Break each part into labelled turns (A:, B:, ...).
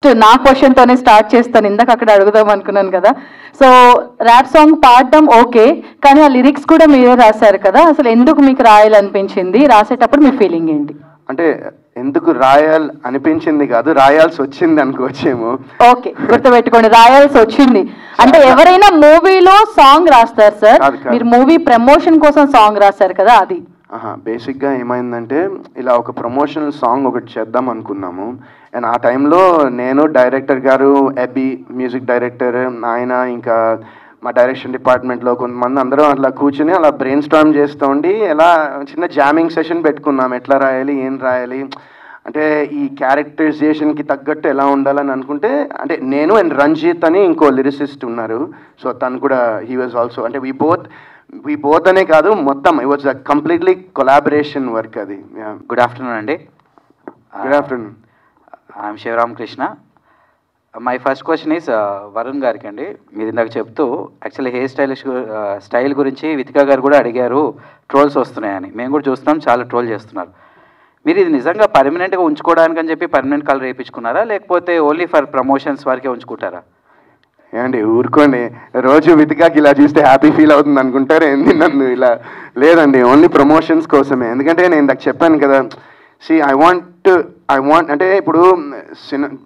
A: First నా క్వశ్చన్తోనే start చేస్తాను. ఇందాక అక్కడ అడుగుదాం అనుకున్నాను కదా. సో ర్యాప్ సాంగ్ పాడడం ఓకే, కానీ ఆ లిరిక్స్ కూడా మీరే రాశారు కదా, అసలు ఎందుకు మీకు రాయాలనిపించింది? రాసేటప్పుడు మీ ఫీలింగ్ ఏంటి?
B: అంటే ఎందుకు అనిపించింది కాదు, రాయాల్సి వచ్చింది అనుకోవచ్చేమో.
A: ఓకే, గుర్తుపెట్టుకోండి, రాయాల్సి వచ్చింది. అంటే ఎవరైనా మూవీలో సాంగ్ రాస్తారు సార్, మీరు మూవీ ప్రమోషన్ కోసం సాంగ్ రాశారు కదా, అది.
B: బేసిక్గా ఏమైందంటే ఇలా ఒక ప్రమోషనల్ సాంగ్ ఒకటి చేద్దాం అనుకున్నాము. అండ్ ఆ టైంలో నేను, డైరెక్టర్ గారు, ఎబీ మ్యూజిక్ డైరెక్టర్, ఆయన ఇంకా మా డైరెక్షన్ డిపార్ట్మెంట్లో కొంతమంది అందరం అట్లా కూర్చుని అలా బ్రెయిన్ స్టార్మ్ చేస్తూ ఉండి ఎలా చిన్న జామింగ్ సెషన్ పెట్టుకున్నాం. ఎట్లా రాయాలి, ఏం రాయాలి, అంటే ఈ క్యారెక్టరైజేషన్కి తగ్గట్టు ఎలా ఉండాలని అనుకుంటే, అంటే నేను అండ్ రంజిత్ అని ఇంకో లిరిసిస్ట్ ఉన్నారు. సో తను కూడా హీ వాజ్ ఆల్సో, అంటే వీ బోత్ అనే కాదు, మొత్తం it was a completely collaboration work అది.
C: గుడ్ ఆఫ్టర్నూన్ అండి.
B: Good afternoon.
C: I'm Sivaramakrishna. My first question is Varun గారికి అండి. మీరు ఇందాక చెప్తూ యాక్చువల్లీ హెయిర్ స్టైల్ గురించి వితికా గారు కూడా అడిగారు, ట్రోల్స్ వస్తున్నాయని. మేము కూడా చూస్తున్నాం, చాలా ట్రోల్ చేస్తున్నారు. మీరు ఇది నిజంగా పర్మనెంట్గా ఉంచుకోవడానికి అని చెప్పి పర్మనెంట్ కలర్ వేయించుకున్నారా, లేకపోతే ఓన్లీ ఫర్ ప్రమోషన్స్ వరకే ఉంచుకుంటారా?
B: ఏమండి ఊరుకోండి, రోజు వితికాకి ఇలా చూస్తే హ్యాపీ ఫీల్ అవుతుంది అనుకుంటారు ఏంది నన్ను ఇలా? లేదండి, ఓన్లీ ప్రమోషన్స్ కోసమే. ఎందుకంటే నేను ఇందాక చెప్పాను కదా, ఐ వాంట్ అంటే ఇప్పుడు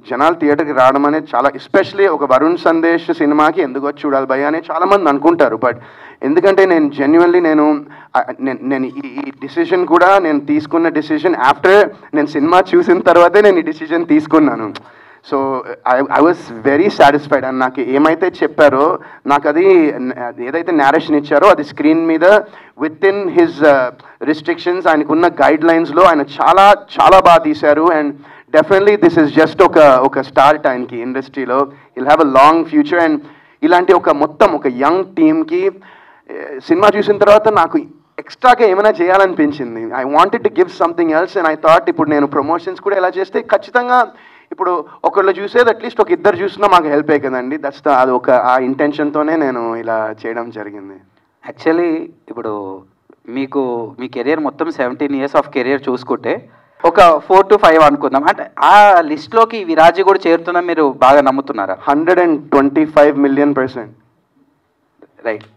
B: జనాలు థియేటర్కి రావడం అనేది చాలా, ఎస్పెషలీ ఒక వరుణ్ సందేశ్ సినిమాకి ఎందుకు వచ్చి చూడాలి భయ్య అని చాలామంది అనుకుంటారు. బట్ ఎందుకంటే నేను జెన్యున్లీ నేను ఈ డిసిషన్ కూడా నేను తీసుకున్న డిసిషన్ ఆఫ్టర్ నేను సినిమా చూసిన తర్వాతే నేను ఈ డిసిషన్ తీసుకున్నాను. So I was very satisfied. And నాకు ఏమైతే చెప్పారో, నాకు అది ఏదైతే నేరేషన్ ఇచ్చారో అది స్క్రీన్ మీద విత్ ఇన్ హిజ్ రిస్ట్రిక్షన్స్, ఆయనకున్న గైడ్ లైన్స్లో ఆయన చాలా చాలా బాగా తీశారు. And definitely this is just ఒక స్టార్ట్ ఆయనకి ఇండస్ట్రీలో. Will have a long future. And ఇలాంటి ఒక యంగ్ టీమ్కి సినిమా చూసిన తర్వాత నాకు ఎక్స్ట్రాగా ఏమైనా చేయాలనిపించింది. I wanted to give something else. And I thought ఇప్పుడు నేను ప్రమోషన్స్ కూడా ఎలా చేస్తే ఖచ్చితంగా ఇప్పుడు ఒకళ్ళు చూసేది అట్లీస్ట్ ఒక ఇద్దరు చూసినా మాకు హెల్ప్ అయ్యి కదండి. అది ఆ ఇంటెన్షన్తోనే నేను ఇలా చేయడం జరిగింది.
C: యాక్చువల్లీ ఇప్పుడు మీ కెరియర్ మొత్తం 17 years ఆఫ్ కెరియర్ చూసుకుంటే ఒక 4 to 5 అనుకుందాం, అంటే ఆ లిస్ట్లోకి విరాజీ కూడా చేరుతున్నా మీరు బాగా నమ్ముతున్నారా?
B: 125 million%.
C: Right,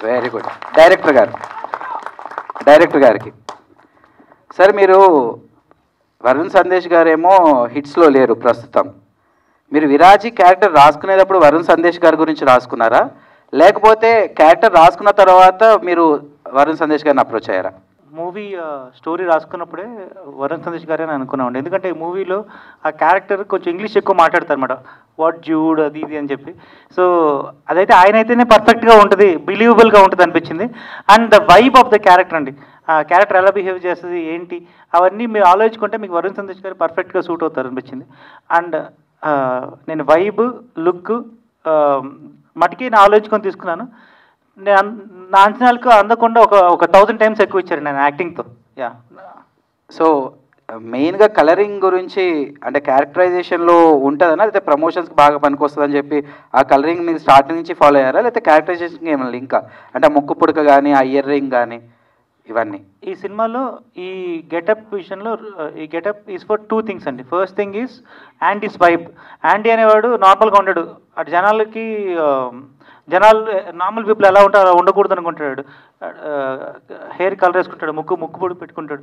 C: very good. Director గారికి సార్, మీరు వరుణ్ సందేశ్ గారేమో హిట్స్లో లేరు ప్రస్తుతం. మీరు విరాజీ క్యారెక్టర్ రాసుకునేటప్పుడు వరుణ్ సందేశ్ గారి గురించి రాసుకున్నారా, లేకపోతే క్యారెక్టర్ రాసుకున్న తర్వాత మీరు వరుణ్ సందేశ్ గారిని అప్రోచ్ అయ్యారా?
D: మూవీ స్టోరీ రాసుకున్నప్పుడే వరుణ్ సందేశ్ గారే అని అనుకున్నామండి. ఎందుకంటే మూవీలో ఆ క్యారెక్టర్ కొంచెం ఇంగ్లీష్ ఎక్కువ మాట్లాడతారు అనమాట, వాట్ జూడ్ అది ఇది అని చెప్పి. సో అదైతే ఆయన అయితేనే పర్ఫెక్ట్గా ఉంటుంది, బిలీవబుల్గా ఉంటుంది అనిపించింది. And the vibe of the character అండి, ఆ క్యారెక్టర్ ఎలా బిహేవ్ చేస్తుంది ఏంటి అవన్నీ మీరు ఆలోచించుకుంటే మీకు వరుణ్ సందేశ్ గారు పర్ఫెక్ట్గా సూట్ అవుతారు అనిపించింది. అండ్ నేను వైబ్ లుక్ మటుకి నేను ఆలోచించుకొని తీసుకున్నాను. నా అంచనాలకు అందకుండా ఒక 1000 times ఎక్కువ ఇచ్చారు నేను యాక్టింగ్తో. యా.
C: సో మెయిన్గా కలరింగ్ గురించి అంటే క్యారెక్టరైజేషన్లో ఉంటుందన్నా, లేకపోతే ప్రమోషన్స్కి బాగా పనికొస్తుందని చెప్పి ఆ కలరింగ్ మీరు స్టార్టింగ్ నుంచి ఫాలో అయ్యారా, లేకపోతే క్యారెక్టరైజేషన్కి ఏమైనా లింకా? అంటే ఆ ముక్కు పుడక కానీ, ఆ ఇయర్ రింగ్ కానీ ఇవన్నీ
D: ఈ సినిమాలో ఈ గెటప్ విషయంలో, ఈ గెటప్ ఈజ్ ఫర్ 2 things అండి. First thing is యాండీస్ vibe. యాండీ అనేవాడు నార్మల్గా ఉండడు, అటు జనాలు నార్మల్ పీపుల్ ఎలా ఉంటారు అలా ఉండకూడదు అనుకుంటాడు. హెయిర్ కలర్ వేసుకుంటాడు, ముక్కు పొడి పెట్టుకుంటాడు.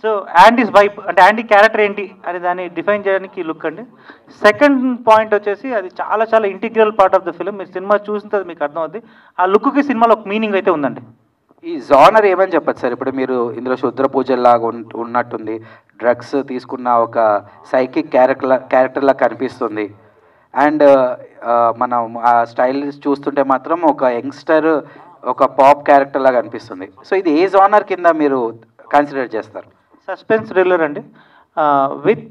D: సో యాండీస్ వైబ్ అంటే యాండీ క్యారెక్టర్ ఏంటి అని దాన్ని డిఫైన్ చేయడానికి లుక్ అండి. సెకండ్ పాయింట్ వచ్చేసి అది చాలా చాలా integral part of the film. మీరు సినిమా చూసిన తర్వాత మీకు అర్థమవుద్ది ఆ లుక్కి సినిమాలో ఒక మీనింగ్ అయితే ఉందండి.
C: ఈ జానర్ ఏమని చెప్పచ్చు సార్? ఇప్పుడు మీరు ఇందులో శుద్ర పూజల్లాగా ఉన్నట్టుంది, డ్రగ్స్ తీసుకున్న ఒక సైకిక్ క్యారెక్టర్లా కనిపిస్తుంది. అండ్ మనం ఆ స్టైల్ చూస్తుంటే మాత్రం ఒక యంగ్స్టర్, ఒక పాప్ క్యారెక్టర్ లాగా అనిపిస్తుంది. సో ఇది ఏ జానర్ కింద మీరు కన్సిడర్ చేస్తారు?
D: సస్పెన్స్ థ్రిల్లర్ అండి, with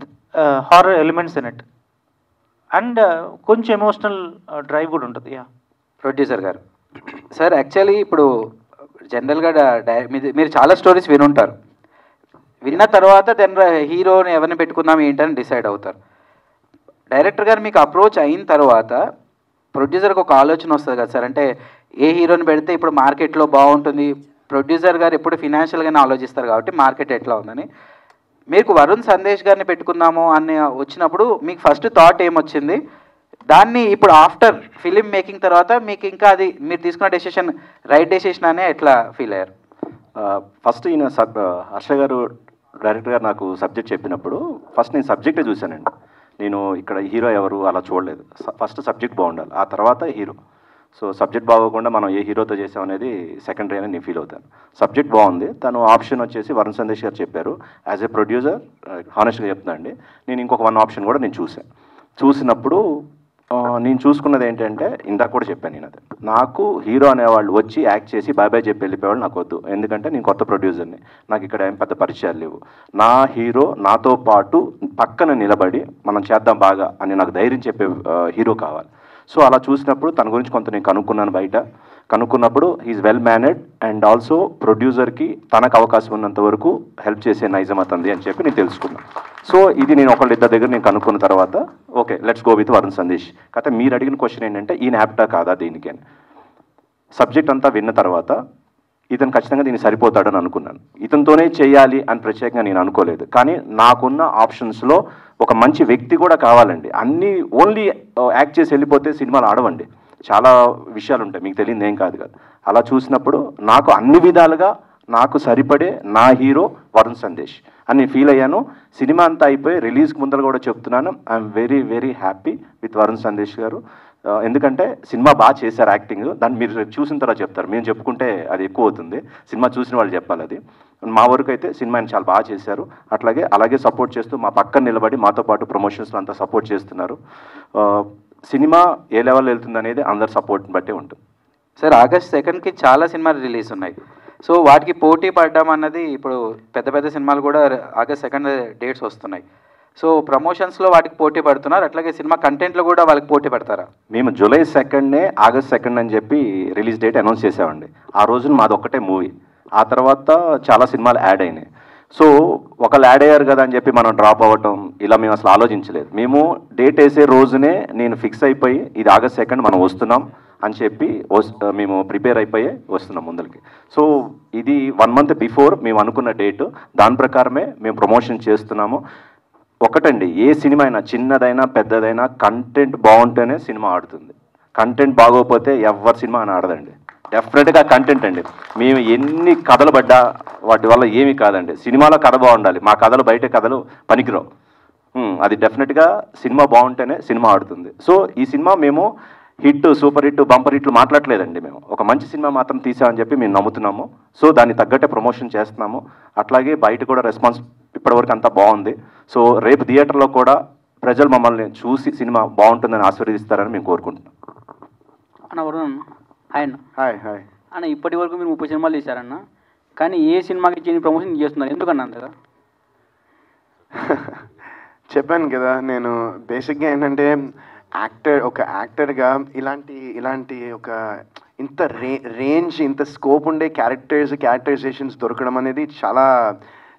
D: horror elements in it. And కొంచెం ఎమోషనల్ డ్రైవ్ కూడా ఉంటుంది. యా.
C: ప్రొడ్యూసర్ గారు సార్, యాక్చువల్లీ ఇప్పుడు జనరల్గా మీరు చాలా స్టోరీస్ వినుంటారు, విన్న తర్వాత దెన్ హీరోని ఎవరిని పెట్టుకుందాం ఏంటని డిసైడ్ అవుతారు. డైరెక్టర్ గారు మీకు అప్రోచ్ అయిన తర్వాత ప్రొడ్యూసర్కి ఒక ఆలోచన వస్తుంది కదా సార్, అంటే ఏ హీరోని పెడితే ఇప్పుడు మార్కెట్లో బాగుంటుంది. ప్రొడ్యూసర్ గారు ఎప్పుడు ఫినాన్షియల్గానే ఆలోచిస్తారు కాబట్టి మార్కెట్ ఎట్లా ఉందని. మీకు వరుణ్ సందేశ్ గారిని పెట్టుకుందాము అని వచ్చినప్పుడు మీకు ఫస్ట్ థాట్ ఏమొచ్చింది, దాన్ని ఇప్పుడు ఆఫ్టర్ ఫిలిం మేకింగ్ తర్వాత మీకు ఇంకా అది మీరు తీసుకున్న డెసిషన్ రైట్ డెసిషన్ అనే ఎట్లా ఫీల్ అయ్యారు?
E: ఫస్ట్ ఈయన హర్ష గారు డైరెక్టర్ గారు నాకు సబ్జెక్ట్ చెప్పినప్పుడు ఫస్ట్ నేను సబ్జెక్టే చూశానండి. నేను ఇక్కడ హీరో ఎవరు అలా చూడలేదు. ఫస్ట్ సబ్జెక్ట్ బాగుండాలి, ఆ తర్వాత హీరో. సో సబ్జెక్ట్ బాగోకుండా మనం ఏ హీరోతో చేసాం అనేది సెకండరీ అని నేను ఫీల్ అవుతాను. సబ్జెక్ట్ బాగుంది, తను ఆప్షన్ వచ్చేసి వరుణ్ సందేశ్ గారు చెప్పారు. యాజ్ ఏ ప్రొడ్యూసర్ హానెస్ట్గా చెప్తున్నా అండి, నేను ఇంకొక 1 ఆప్షన్ కూడా నేను చూసినప్పుడు నేను చూసుకున్నది ఏంటంటే, ఇందాక కూడా చెప్పాను నేను, అది నాకు హీరో అనేవాళ్ళు వచ్చి యాక్ట్ చేసి బాయ్ బాయ్ చెప్పి వెళ్ళిపోయేవాళ్ళు నాకు వద్దు. ఎందుకంటే నేను కొత్త ప్రొడ్యూసర్ని, నాకు ఇక్కడ ఏం పెద్ద పరిచయాలు లేవు. నా హీరో నాతో పాటు పక్కన నిలబడి మనం చేద్దాం బాగా అని నాకు ధైర్యం చెప్పే హీరో కావాలి. సో అలా చూసినప్పుడు తన గురించి కొంత నేను కనుక్కున్నప్పుడు he's well mannered and also ప్రొడ్యూసర్కి తనకు అవకాశం ఉన్నంత వరకు హెల్ప్ చేసే నైజం అతంది అని చెప్పి నేను తెలుసుకున్నాను. సో ఇది నేను ఒకళ్ళిద్దరి దగ్గర నేను కనుక్కున్న తర్వాత okay let's go with Varun Sandesh. కాకపోతే మీరు అడిగిన క్వశ్చన్ ఏంటంటే ఈయన యాప్టా కాదా దీనికి అని. సబ్జెక్ట్ అంతా విన్న తర్వాత ఇతను ఖచ్చితంగా దీన్ని సరిపోతాడని అనుకున్నాను. ఇతనితోనే చేయాలి అని ప్రత్యేకంగా నేను అనుకోలేదు. కానీ నాకున్న ఆప్షన్స్లో ఒక మంచి వ్యక్తి కూడా కావాలండి. అన్నీ ఓన్లీ యాక్ట్ చేసి వెళ్ళిపోతే సినిమాలు ఆడవండి, చాలా విషయాలు ఉంటాయి, మీకు తెలియదు ఏం కాదు కదా. అలా చూసినప్పుడు నాకు అన్ని విధాలుగా నాకు సరిపడే నా హీరో వరుణ్ సందేశ్ అని ఫీల్ అయ్యాను. సినిమా అంతా అయిపోయి రిలీజ్కి ముందర కూడా చెప్తున్నాను, I'm very very happy with Varun Sandesh గారు. ఎందుకంటే సినిమా బాగా చేశారు యాక్టింగ్, దాన్ని మీరు చూసిన తర్వాత చెప్తారు, మేము చెప్పుకుంటే అది ఎక్కువ అవుతుంది, సినిమా చూసిన వాళ్ళు చెప్పాలి. అది మా వరకు అయితే సినిమా ఆయన చాలా బాగా చేశారు. అలాగే సపోర్ట్ చేస్తూ మా పక్కన నిలబడి మాతో పాటు ప్రమోషన్స్లో అంతా సపోర్ట్ చేస్తున్నారు. సినిమా ఏ లెవెల్ వెళ్తుంది అనేది అందరి సపోర్ట్ని బట్టే ఉంటుంది.
C: సార్ August 2కి చాలా సినిమాలు రిలీజ్ ఉన్నాయి. సో వాటికి పోటీ పడడం అన్నది ఇప్పుడు పెద్ద పెద్ద సినిమాలు కూడా August 2 డేట్స్ వస్తున్నాయి. సో ప్రమోషన్స్లో వాటికి పోటీ పడుతున్నారు, అట్లాగే సినిమా కంటెంట్లో కూడా వాళ్ళకి పోటీ పడతారా?
E: మేము July 2 August 2 అని చెప్పి రిలీజ్ డేట్ అనౌన్స్ చేసామండి. ఆ రోజున మాది ఒక్కటే మూవీ, ఆ తర్వాత చాలా సినిమాలు యాడ్ అయినాయి. సో ఒకళ్ళు యాడ్ అయ్యారు కదా అని చెప్పి మనం డ్రాప్ అవ్వటం ఇలా మేము అసలు ఆలోచించలేదు. మేము డేట్ వేసే రోజునే నేను ఫిక్స్ అయిపోయి ఇది August 2 మనం వస్తున్నాం అని చెప్పి మేము ప్రిపేర్ అయిపోయి వస్తున్నాం ముందరికి. సో ఇది 1 month బిఫోర్ మేము అనుకున్న డేటు, దాని ప్రకారమే మేము ప్రమోషన్ చేస్తున్నాము. ఒకటండి, ఏ సినిమా అయినా చిన్నదైనా పెద్దదైనా కంటెంట్ బాగుంటేనే సినిమా ఆడుతుంది. కంటెంట్ బాగోకపోతే ఎవరి సినిమా అని ఆడదండి. డెఫినెట్గా కంటెంట్ అండి. మేము ఎన్ని కథలు పడ్డా వాటి వల్ల ఏమీ కాదండి. సినిమాలో కథ బాగుండాలి, మా కథలు బయట కథలు పనికిరావు. అది డెఫినెట్గా సినిమా బాగుంటేనే సినిమా ఆడుతుంది. సో ఈ సినిమా మేము హిట్, సూపర్ హిట్, బంపర్ హిట్లు మాట్లాడలేదండి. మేము ఒక మంచి సినిమా మాత్రం తీసామని చెప్పి మేము నమ్ముతున్నాము. సో దాన్ని తగ్గట్టే ప్రమోషన్ చేస్తున్నాము. అట్లాగే బయట కూడా రెస్పాన్స్ ఇప్పటివరకు అంతా బాగుంది. సో రేపు థియేటర్లో కూడా ప్రజలు మమ్మల్ని చూసి సినిమా బాగుంటుందని ఆశీర్వదిస్తారని మేము కోరుకుంటున్నాం.
F: అన్న వరుణ్ హాయ్ అన్న.
B: హాయ్ హాయ్
F: అన్న, ఇప్పటి వరకు మీరు 30 సినిమాలు తీశారన్న, కానీ ఏ సినిమాకి చేయని ప్రమోషన్ చేస్తున్నారు, ఎందుకన్నా అంతగా?
B: చెప్పాను కదా, నేను బేసిక్గా ఏంటంటే ఒక యాక్టర్గా ఇలాంటి ఒక ఇంత రేంజ్, ఇంత స్కోప్ ఉండే క్యారెక్టరైజేషన్స్ దొరకడం అనేది చాలా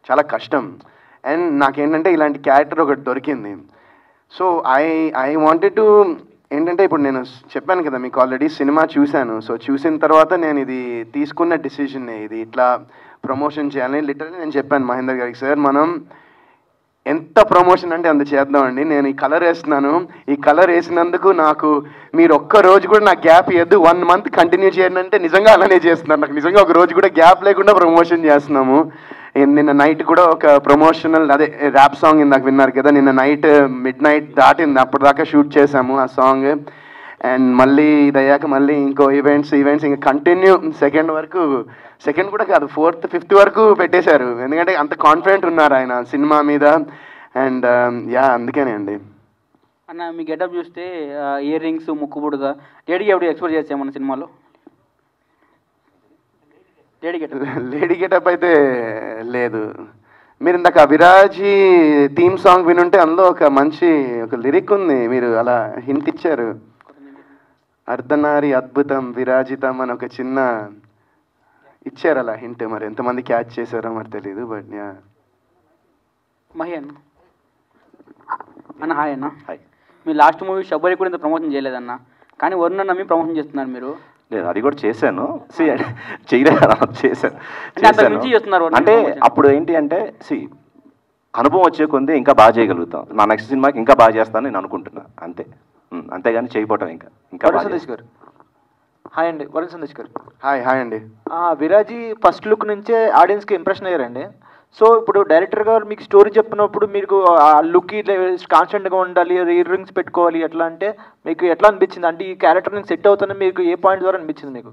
B: చాలా కష్టం. అండ్ నాకేంటంటే ఇలాంటి క్యారెక్టర్ ఒకటి దొరికింది. సో ఐ వాంటెడ్ టు ఏంటంటే, ఇప్పుడు నేను చెప్పాను కదా మీకు ఆల్రెడీ సినిమా చూశాను. సో చూసిన తర్వాత నేను ఇది తీసుకున్న డిసిజన్, ఇది ఇట్లా ప్రమోషన్ చేయాలని లిటరల్లీ నేను చెప్పాను మహేందర్ గారికి, సార్ మనం ఎంత ప్రమోషన్ అంటే అంత చేద్దామండి, నేను ఈ కలర్ వేస్తున్నాను, ఈ కలర్ వేసినందుకు నాకు మీరు ఒక్క రోజు కూడా నాకు గ్యాప్ ఇవ్వద్దు, 1 month కంటిన్యూ చేయండి అంటే నిజంగా అలానే చేస్తున్నారు. నాకు నిజంగా ఒక రోజు కూడా గ్యాప్ లేకుండా ప్రమోషన్ చేస్తున్నాము. నిన్న నైట్ కూడా ఒక ప్రమోషనల్ అదే ర్యాప్ సాంగ్ ఇందాక విన్నారు కదా, నిన్న నైట్ midnight దాటింది, అప్పటిదాకా షూట్ చేసాము ఆ సాంగ్. అండ్ మళ్ళీ ఇది అయ్యాక మళ్ళీ ఇంకో ఈవెంట్స్ ఇంకా కంటిన్యూ సెకండ్ కూడా కాదు 4th 5th వరకు పెట్టేశారు. ఎందుకంటే అంత కాన్ఫిడెంట్ ఉన్నారు ఆయన సినిమా మీద. అండ్ అందుకనే అండి.
F: అన్న మీ గెటప్ చూస్తే ఇయర్ రింగ్స్, ముక్కు పుడుగా, లేడీ ఎప్పుడు ఎక్స్పెక్ట్ చేస్తాం మన సినిమాలో?
B: లేడీ గెటప్ అయితే లేదు. మీరు ఇందాక విరాజీ థీమ్ సాంగ్ వినుంటే అందులో ఒక మంచి లిరిక్ ఉంది, మీరు అలా హింట్ ఇచ్చారు, అర్ధనారి అద్భుతం విరాజితం అని ఒక చిన్న ఇచ్చారు అలా హింట్. మరి ఎంతమంది క్యాచ్ చేశారో మరి తెలీదు. బట్
F: మహి అన్న హాయ్ అన్న. హాయ్. మీ లాస్ట్ మూవీ శబరి కూడా ఇంత ప్రమోషన్ చేయలేదన్న, కానీ వరుణ్ అన్న మీ ప్రమోషన్ చేస్తున్నారు మీరు.
E: లేదు, అది కూడా చేశాను. చేశాను. అంటే అప్పుడు ఏంటి అంటే అనుభవం వచ్చే కొంది ఇంకా బాగా చేయగలుగుతాం. నా నెక్స్ట్ సినిమాకి ఇంకా బాగా చేస్తానని నేను అనుకుంటున్నా, అంతే. అంతేగాని చేయకపోవటం ఇంకా బాగా
G: సందేశ్ గారు హాయ్ అండి. వరుణ్ సందేశ్ గారు
B: హాయ్ అండి.
G: విరాజీ ఫస్ట్ లుక్ నుంచే ఆడియన్స్కి ఇంప్రెషన్ అయ్యారండి. సో ఇప్పుడు డైరెక్టర్ గారు మీకు స్టోరీ చెప్పినప్పుడు మీకు ఆ లుక్ కాన్స్టెంట్గా ఉండాలి, ఇయర్ రింగ్స్ పెట్టుకోవాలి ఎట్లా అంటే మీకు ఎట్లా అనిపించింది? అంటే ఈ క్యారెక్టర్ నేను సెట్ అవుతానని మీకు ఏ పాయింట్ ద్వారా అనిపించింది మీకు?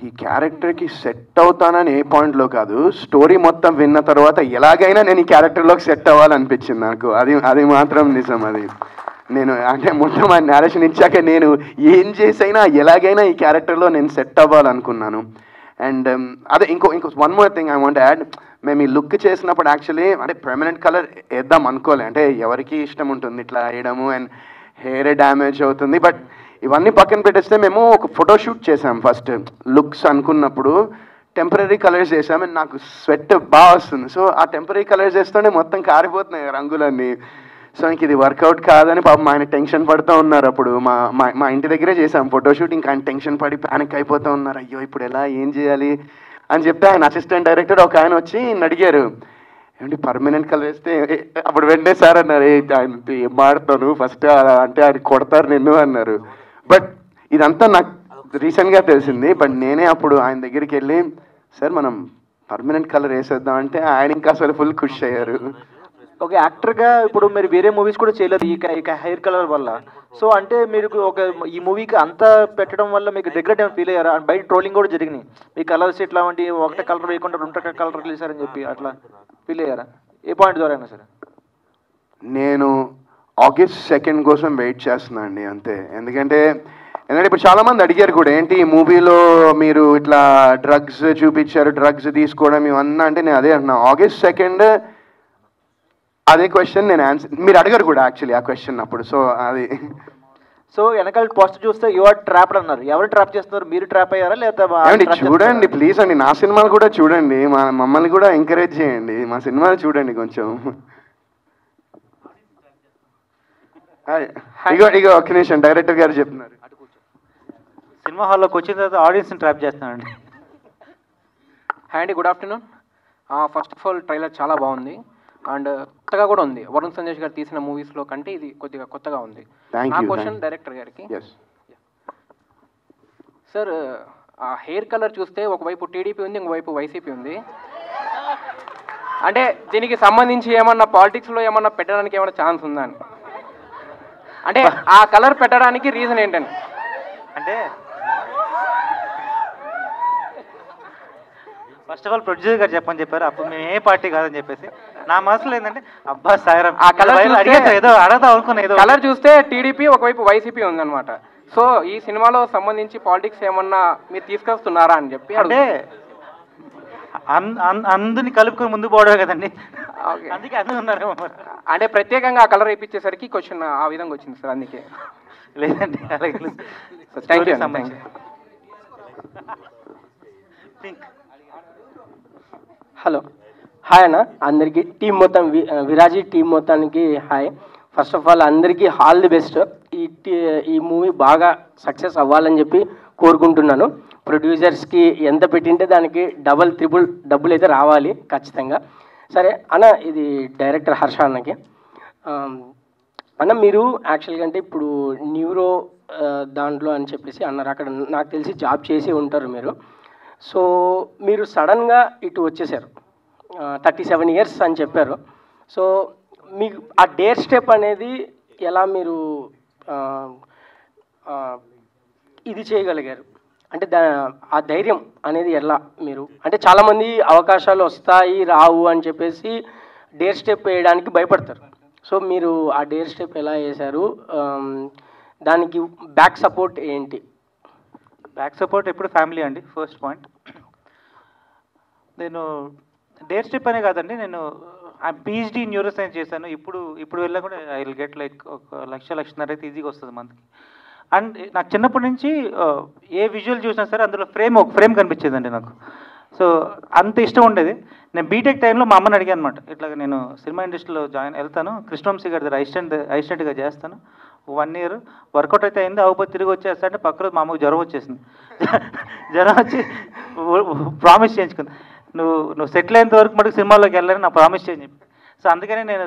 B: ఈ క్యారెక్టర్కి సెట్ అవుతానని ఏ పాయింట్లో కాదు, స్టోరీ మొత్తం విన్న తర్వాత ఎలాగైనా నేను ఈ క్యారెక్టర్లోకి సెట్ అవ్వాలనిపించింది నాకు. అది మాత్రం నిజం. అది నేను అంటే మొత్తం ఆ నేరేషన్ ఇచ్చాక నేను ఏం చేసైనా ఎలాగైనా ఈ క్యారెక్టర్లో నేను సెట్ అవ్వాలనుకున్నాను. అండ్ అదే ఇంకో one more thing I want add. మేము ఈ లుక్ చేసినప్పుడు యాక్చువల్లీ అంటే పర్మనెంట్ కలర్ వేద్దాం అనుకోలే. అంటే ఎవరికి ఇష్టం ఉంటుంది ఇట్లా వేయడము, అండ్ హెయిర్ డ్యామేజ్ అవుతుంది. బట్ ఇవన్నీ పక్కన పెట్టేస్తే మేము ఒక ఫోటోషూట్ చేసాం ఫస్ట్ లుక్స్ అనుకున్నప్పుడు. టెంపరీ కలర్స్ వేసాం, అండ్ నాకు స్వెట్ బాగా వస్తుంది. సో ఆ టెంపరీ కలర్స్ వేస్తుంటే మొత్తం కారిపోతున్నాయి రంగులన్నీ. సో ఇంక ఇది వర్కౌట్ కాదని పాపం ఆయన టెన్షన్ పడుతూ ఉన్నారు. అప్పుడు మా ఇంటి దగ్గరే చేసాం ఫోటోషూట్. ఇంకా ఆయన టెన్షన్ పడి ప్యానిక్ అయిపోతూ ఉన్నారు, అయ్యో ఇప్పుడు ఎలా ఏం చేయాలి అని చెప్తే ఆయన అసిస్టెంట్ డైరెక్టర్ ఒక ఆయన వచ్చి అడిగారు, ఏమంటే పర్మనెంట్ కలర్ వేస్తే అప్పుడు వెంటనే సార్ అన్నారు, ఆయన ఏం మాడుతాను ఫస్ట్ అంటే ఆయన కొడతారు నిన్ను అన్నారు. బట్ ఇదంతా నాకు రీసెంట్గా తెలిసింది. బట్ నేనే అప్పుడు ఆయన దగ్గరికి వెళ్ళి సార్ మనం పర్మనెంట్ కలర్ వేసేద్దాం అంటే ఆయన ఇంకా అసలు ఫుల్ ఖుషి అయ్యారు.
G: ఒక యాక్టర్గా ఇప్పుడు మీరు వేరే మూవీస్ కూడా చేయలేదు ఈ హెయిర్ కలర్ వల్ల. సో అంటే మీరు ఒక ఈ మూవీకి అంతా పెట్టడం వల్ల మీకు రిగ్రెట్ ఏమైనా ఫీల్ అయ్యారా? బయట ట్రోలింగ్ కూడా జరిగినాయి, మీ కలర్స్ ఇట్లా వంటి ఒకటే కలర్ వేయకుండా రెండు కలర్ వేసారని చెప్పి అట్లా ఫీల్ అయ్యారా? ఏ పాయింట్ ద్వారా అయినా సరే.
B: నేను August 2 కోసం వెయిట్ చేస్తున్నా అండి అంతే. ఎందుకంటే ఇప్పుడు చాలామంది అడిగారు కూడా, ఏంటి ఈ మూవీలో మీరు ఇట్లా డ్రగ్స్ చూపించారు, డ్రగ్స్ తీసుకోవడం ఇవన్నా అంటే నేను అదే అంటున్నా. August 2 అదే క్వశ్చన్ నేను ఆన్సర్ మీరు అడగరు కూడా యాక్చువల్లీ ఆ క్వశ్చన్ అప్పుడు. సో అది
G: సో వెనకాల పోస్ట్ చూస్తే యు ఆర్ ట్రాప్డ్ అన్నారు. ఎవరు ట్రాప్ చేస్తున్నారు? మీరు ట్రాప్ అయ్యారా లేదా?
B: చూడండి ప్లీజ్ అండి, నా సినిమాలు కూడా చూడండి, మమ్మల్ని కూడా ఎంకరేజ్ చేయండి, మా సినిమాలు చూడండి కొంచెం. ఇగో ఒక్క నిమిషం, డైరెక్టర్ గారు చెప్తున్నారు.
D: సినిమా హాల్లోకి వచ్చిన తర్వాత ఆడియన్స్ని ట్రాప్ చేస్తున్నానండి.
H: హాయ్ అండి, good afternoon. First of all trailer చాలా బాగుంది అండ్ కొత్తగా కూడా ఉంది. వరుణ్ సందేశ్ గారు తీసిన మూవీస్లో కంటే ఇది కొద్దిగా కొత్తగా ఉంది. నా క్వశ్చన్ డైరెక్టర్ గారికి, సార్ ఆ హెయిర్ కలర్ చూస్తే ఒకవైపు టీడీపీ ఉంది, ఇంకోవైపు వైసీపీ ఉంది. అంటే దీనికి సంబంధించి ఏమన్నా పాలిటిక్స్లో ఏమన్నా పెట్టడానికి ఏమన్నా ఛాన్స్ ఉందా అని, అంటే ఆ కలర్ పెట్టడానికి రీజన్ ఏంటని?
D: అంటే ఫస్ట్ ఆఫ్ ఆల్ ప్రొడ్యూసర్ గారు చెప్పని చెప్పారు, అప్పుడు మేము ఏ పార్టీ కాదని చెప్పేసి. నా మనసులో ఏంటంటే అబ్బా సాయిరామ్
H: ఆ కలర్
D: ఏదో అడగదా అనుకున్నా, ఏదో
H: కలర్ చూస్తే టీడీపీ ఒకవైపు వైసీపీ ఉందన్నమాట. సో ఈ సినిమాలో సంబంధించి పాలిటిక్స్ ఏమన్నా మీరు తీసుకొస్తున్నారా అని చెప్పి.
D: అంటే అందుని కలుపుకొని ముందు పోవడమే కదండి, అందుకే అందరూ ఉన్నారు.
H: అంటే ప్రత్యేకంగా ఆ కలర్ వేయించేసరికి క్వశ్చన్ ఆ విధంగా వచ్చింది సార్, అందుకే.
D: లేదండి అలాగే.
H: Thank you.
I: హలో, హాయ్ అన్న అందరికీ, టీం మొత్తం విరాజీ టీం మొత్తానికి హాయ్. ఫస్ట్ ఆఫ్ ఆల్ అందరికీ ఆల్ ది బెస్ట్. ఈ మూవీ బాగా సక్సెస్ అవ్వాలని చెప్పి కోరుకుంటున్నాను. ప్రొడ్యూసర్స్కి ఎంత పెట్టింటే దానికి డబల్ త్రిబుల్ డబ్బులు అయితే రావాలి ఖచ్చితంగా. సరే అన్న, ఇది డైరెక్టర్ హర్ష అన్నకి. అన్న మీరు యాక్చువల్గా అంటే ఇప్పుడు న్యూరో దాంట్లో అని చెప్పేసి అన్నారు, అక్కడ నాకు తెలిసి జాబ్ చేసి ఉంటారు మీరు. సో మీరు సడన్గా ఇటు వచ్చేసారు, 37 years అని చెప్పారు. సో మీకు ఆ డేర్ స్టెప్ అనేది ఎలా మీరు ఇది చేయగలిగారు? అంటే ఆ ధైర్యం అనేది ఎలా మీరు, అంటే చాలామంది అవకాశాలు వస్తాయి రావు అని చెప్పేసి డేర్ స్టెప్ వేయడానికి భయపడతారు. సో మీరు ఆ డేర్ స్టెప్ ఎలా వేశారు? దానికి బ్యాక్ సపోర్ట్ ఏంటి?
D: బ్యాక్ సపోర్ట్ ఎప్పుడు ఫ్యామిలీ అండి, ఫస్ట్ పాయింట్. నేను డేర్ స్టెప్ అనే కాదండి, నేను పిహెచ్డి న్యూరో సైన్స్ చేశాను. ఇప్పుడు వెళ్ళా కూడా ఐ విల్ గెట్ లైక్ 1,00,000-1,50,000 అయితే ఈజీగా వస్తుంది మంత్కి. అండ్ నాకు చిన్నప్పటి నుంచి ఏ విజువల్ చూసినా సరే అందులో ఒక ఫ్రేమ్ కనిపించేదండి నాకు. సో అంత ఇష్టం ఉండేది. నేను బీటెక్ టైంలో మా అమ్మని అడిగాను అనమాట, ఇట్లాగ నేను సినిమా ఇండస్ట్రీలో వెళ్తాను, కృష్ణవంశీ గారి దగ్గర అసిస్టెంట్గా చేస్తాను, 1 year వర్కౌట్ అయితే అయింది, అవపోతే తిరిగి వచ్చేస్తా అంటే పక్క రోజు మా అమ్మకు జ్వరం వచ్చేసింది. జ్వరం వచ్చి ప్రామిస్ చేయించుకుంది. నువ్వు సెటిల్ అయ్యేంత వరకు మటుకు సినిమాలోకి వెళ్ళాలని నా ప్రామిస్ చేయని చెప్పి. సో అందుకనే నేను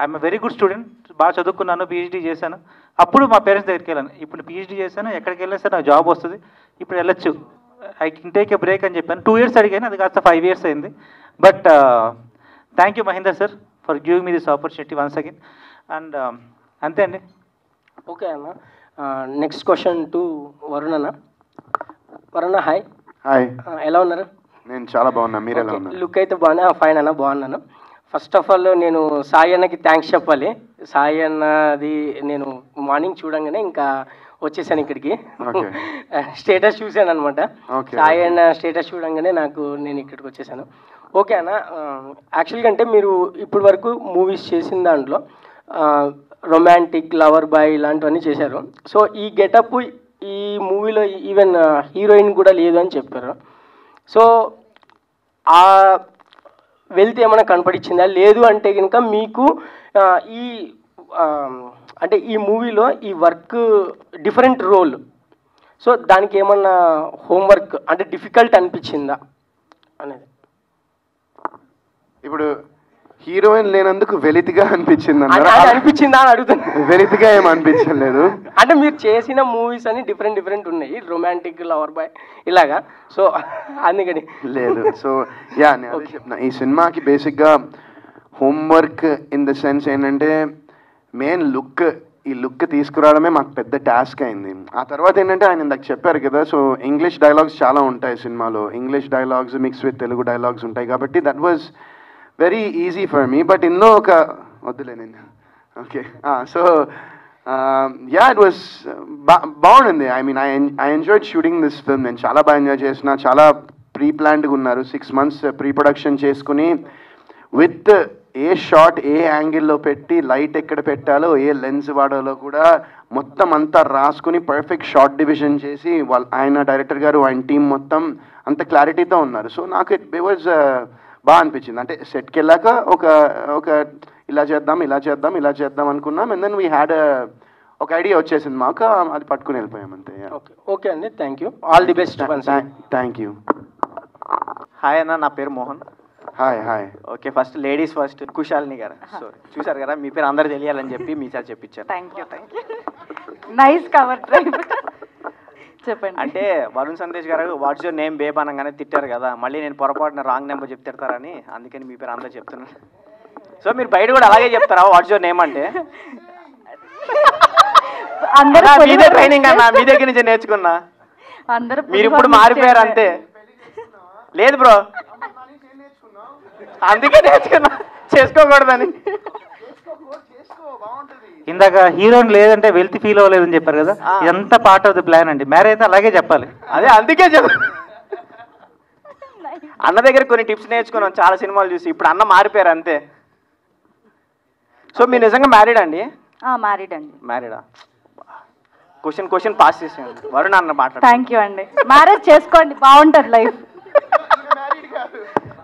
D: ఐఎమ్ వెరీ గుడ్ స్టూడెంట్, బాగా చదువుకున్నాను, పిహెచ్డీ చేశాను. అప్పుడు మా పేరెంట్స్ దగ్గరికి వెళ్ళాను. ఇప్పుడు పిహెచ్డీ చేశాను, ఎక్కడికి వెళ్ళినా సరే నాకు జాబ్ వస్తుంది, ఇప్పుడు వెళ్ళొచ్చు, I can take a break అని చెప్పాను. 2 years అడిగాను, అది కాస్త 5 years అయింది. But thank you Mahender sir for giving me this opportunity once again. And అంతే అండి.
I: ఓకే అన్న. నెక్స్ట్ క్వశ్చన్ టు వరుణ్ అన్న. వరుణ్ హాయ్.
B: హాయ్.
I: ఎలా ఉన్నారు?
B: నేను చాలా బాగున్నా, మీరు ఎలా ఉన్నారు?
I: లుక్ అయితే బాగున్నా. ఫైన్ అన్న, బాగున్నాను. ఫస్ట్ ఆఫ్ ఆల్ నేను సాయి అన్నకి థ్యాంక్స్ చెప్పాలి. సాయి అన్నది నేను మార్నింగ్ చూడంగానే ఇంకా వచ్చేసాను ఇక్కడికి. స్టేటస్ చూశాను అనమాట. సాయి అన్న స్టేటస్ చూడంగానే నేను ఇక్కడికి వచ్చేసాను. ఓకే అన్న, యాక్చువల్గా అంటే మీరు ఇప్పటి వరకు మూవీస్ చేసిన దాంట్లో రొమాంటిక్, లవర్ బాయ్ ఇలాంటివన్నీ చేశారు. సో ఈ గెటప్ ఈ మూవీలో ఈవెన్ హీరోయిన్ కూడా లేదు అని చెప్పారు. సో ఆ వెళ్తే ఏమైనా కనపడిచ్చిందా? లేదు అంటే కనుక మీకు ఈ అంటే ఈ మూవీలో ఈ వర్క్ డిఫరెంట్ రోల్, సో దానికి ఏమన్నా హోంవర్క్ అంటే డిఫికల్ట్ అనిపించిందా అనేది?
B: ఇప్పుడు హీరోయిన్ లేనందుకు వెలితిగా అనిపించింది
I: అనిపించిందా అని అడుగుతాను.
B: వెలితిగా ఏం అనిపించలేదు.
I: అంటే మీరు చేసిన మూవీస్ అన్ని డిఫరెంట్ ఉన్నాయి, రొమాంటిక్, లవర్ బాయ్ ఇలాగా. సో అందుకని
B: లేదు. సో యా నేను అదే చెప్తున్నా, ఈ సినిమాకి బేసిక్గా హోంవర్క్ ఇన్ ద సెన్స్ ఏంటంటే మెయిన్ లుక్, ఈ లుక్ తీసుకురావడమే మాకు పెద్ద టాస్క్ అయింది. ఆ తర్వాత ఏంటంటే ఆయన ఇందాక చెప్పారు కదా, సో ఇంగ్లీష్ డైలాగ్స్ చాలా ఉంటాయి సినిమాలో, English dialogues mix with Telugu dialogues ఉంటాయి కాబట్టి that was very easy for me. But ఇందులో ఒక వద్దులే నేను okay. So yeah it was బాగుండింది. I mean I enjoyed shooting this film. నేను చాలా బాగా ఎంజాయ్ చేసిన, చాలా ప్రీ ప్లాన్డ్గా ఉన్నారు. 6 months ప్రీ ప్రొడక్షన్ చేసుకుని విత్ ఏ షాట్ ఏ యాంగిల్లో పెట్టి లైట్ ఎక్కడ పెట్టాలో ఏ లెన్స్ వాడాలో కూడా మొత్తం అంతా రాసుకుని పర్ఫెక్ట్ షార్ట్ డివిజన్ చేసి ఆయన డైరెక్టర్ గారు ఆయన టీం మొత్తం అంత క్లారిటీతో ఉన్నారు. సో నాకు ఇట్ వాజ్ బాగా అనిపించింది. అంటే సెట్కి వెళ్ళాక ఒక ఇలా చేద్దాం అనుకున్నాం. అండ్ దెన్ వీ హ్యాడ్ ఒక ఐడియా వచ్చేసింది మాకు, అది పట్టుకుని వెళ్ళిపోయాం అంతే.
I: ఓకే అండి, thank you, all the best.
B: Thank you.
G: Hi అన్న, నా పేరు Mohan.
B: Hi.
G: Okay, first ladies first, Kushalini garu. So చూసారు కదా, మీ పేరు అందరు తెలియాలని చెప్పి మీ సార్ చెప్పించారు.
A: Thank you. Nice cover drive. చెప్పండి.
G: అంటే వరుణ్ సందేశ్ గారు వాట్స్ యువర్ నేమ్ బేబ్ అనగానే తిట్టారు కదా, మళ్ళీ నేను పొరపాటున రాంగ్ నెంబర్ చెప్తారని అందుకని మీ పేరు అందరూ చెప్తున్నాను. సో మీరు బయట కూడా అలాగే చెప్తారా వాట్స్ యువర్ నేమ్ అంటే? మీదే ట్రైనింగ్ అన్న, మీ దగ్గర నుంచి నేర్చుకున్నా. మీరు ఇప్పుడు మారిపోయారు అంతే. లేదు బ్రో, అందుకే నేర్చుకున్నా, చేసుకోకూడదని.
D: ఇందాక హీరోయిన్ లేదంటే వెల్త్ ఫీల్ అవ్వలేదని చెప్పారు కదా, ఎంత పార్ట్ ఆఫ్ ది ప్లాన్ అండి. మ్యారేజ్ అయితే అలాగే చెప్పాలి.
G: అదే అందుకే అన్న దగ్గర కొన్ని టిప్స్ నేర్చుకున్నాం చాలా సినిమాలు చూసి. ఇప్పుడు అన్న మారిపోయారు అంతే. సో మీరు నిజంగా మ్యారీడ్ అండి?
A: మ్యారీడ్ అండి.
G: మ్యారీడా? క్వశ్చన్ పాస్ చేసేయండి. వరుణ్ అన్న మాట్లాడు.
A: థ్యాంక్ యూ అండి. మ్యారేజ్ చేసుకోండి, బాగుంటుంది లైఫ్.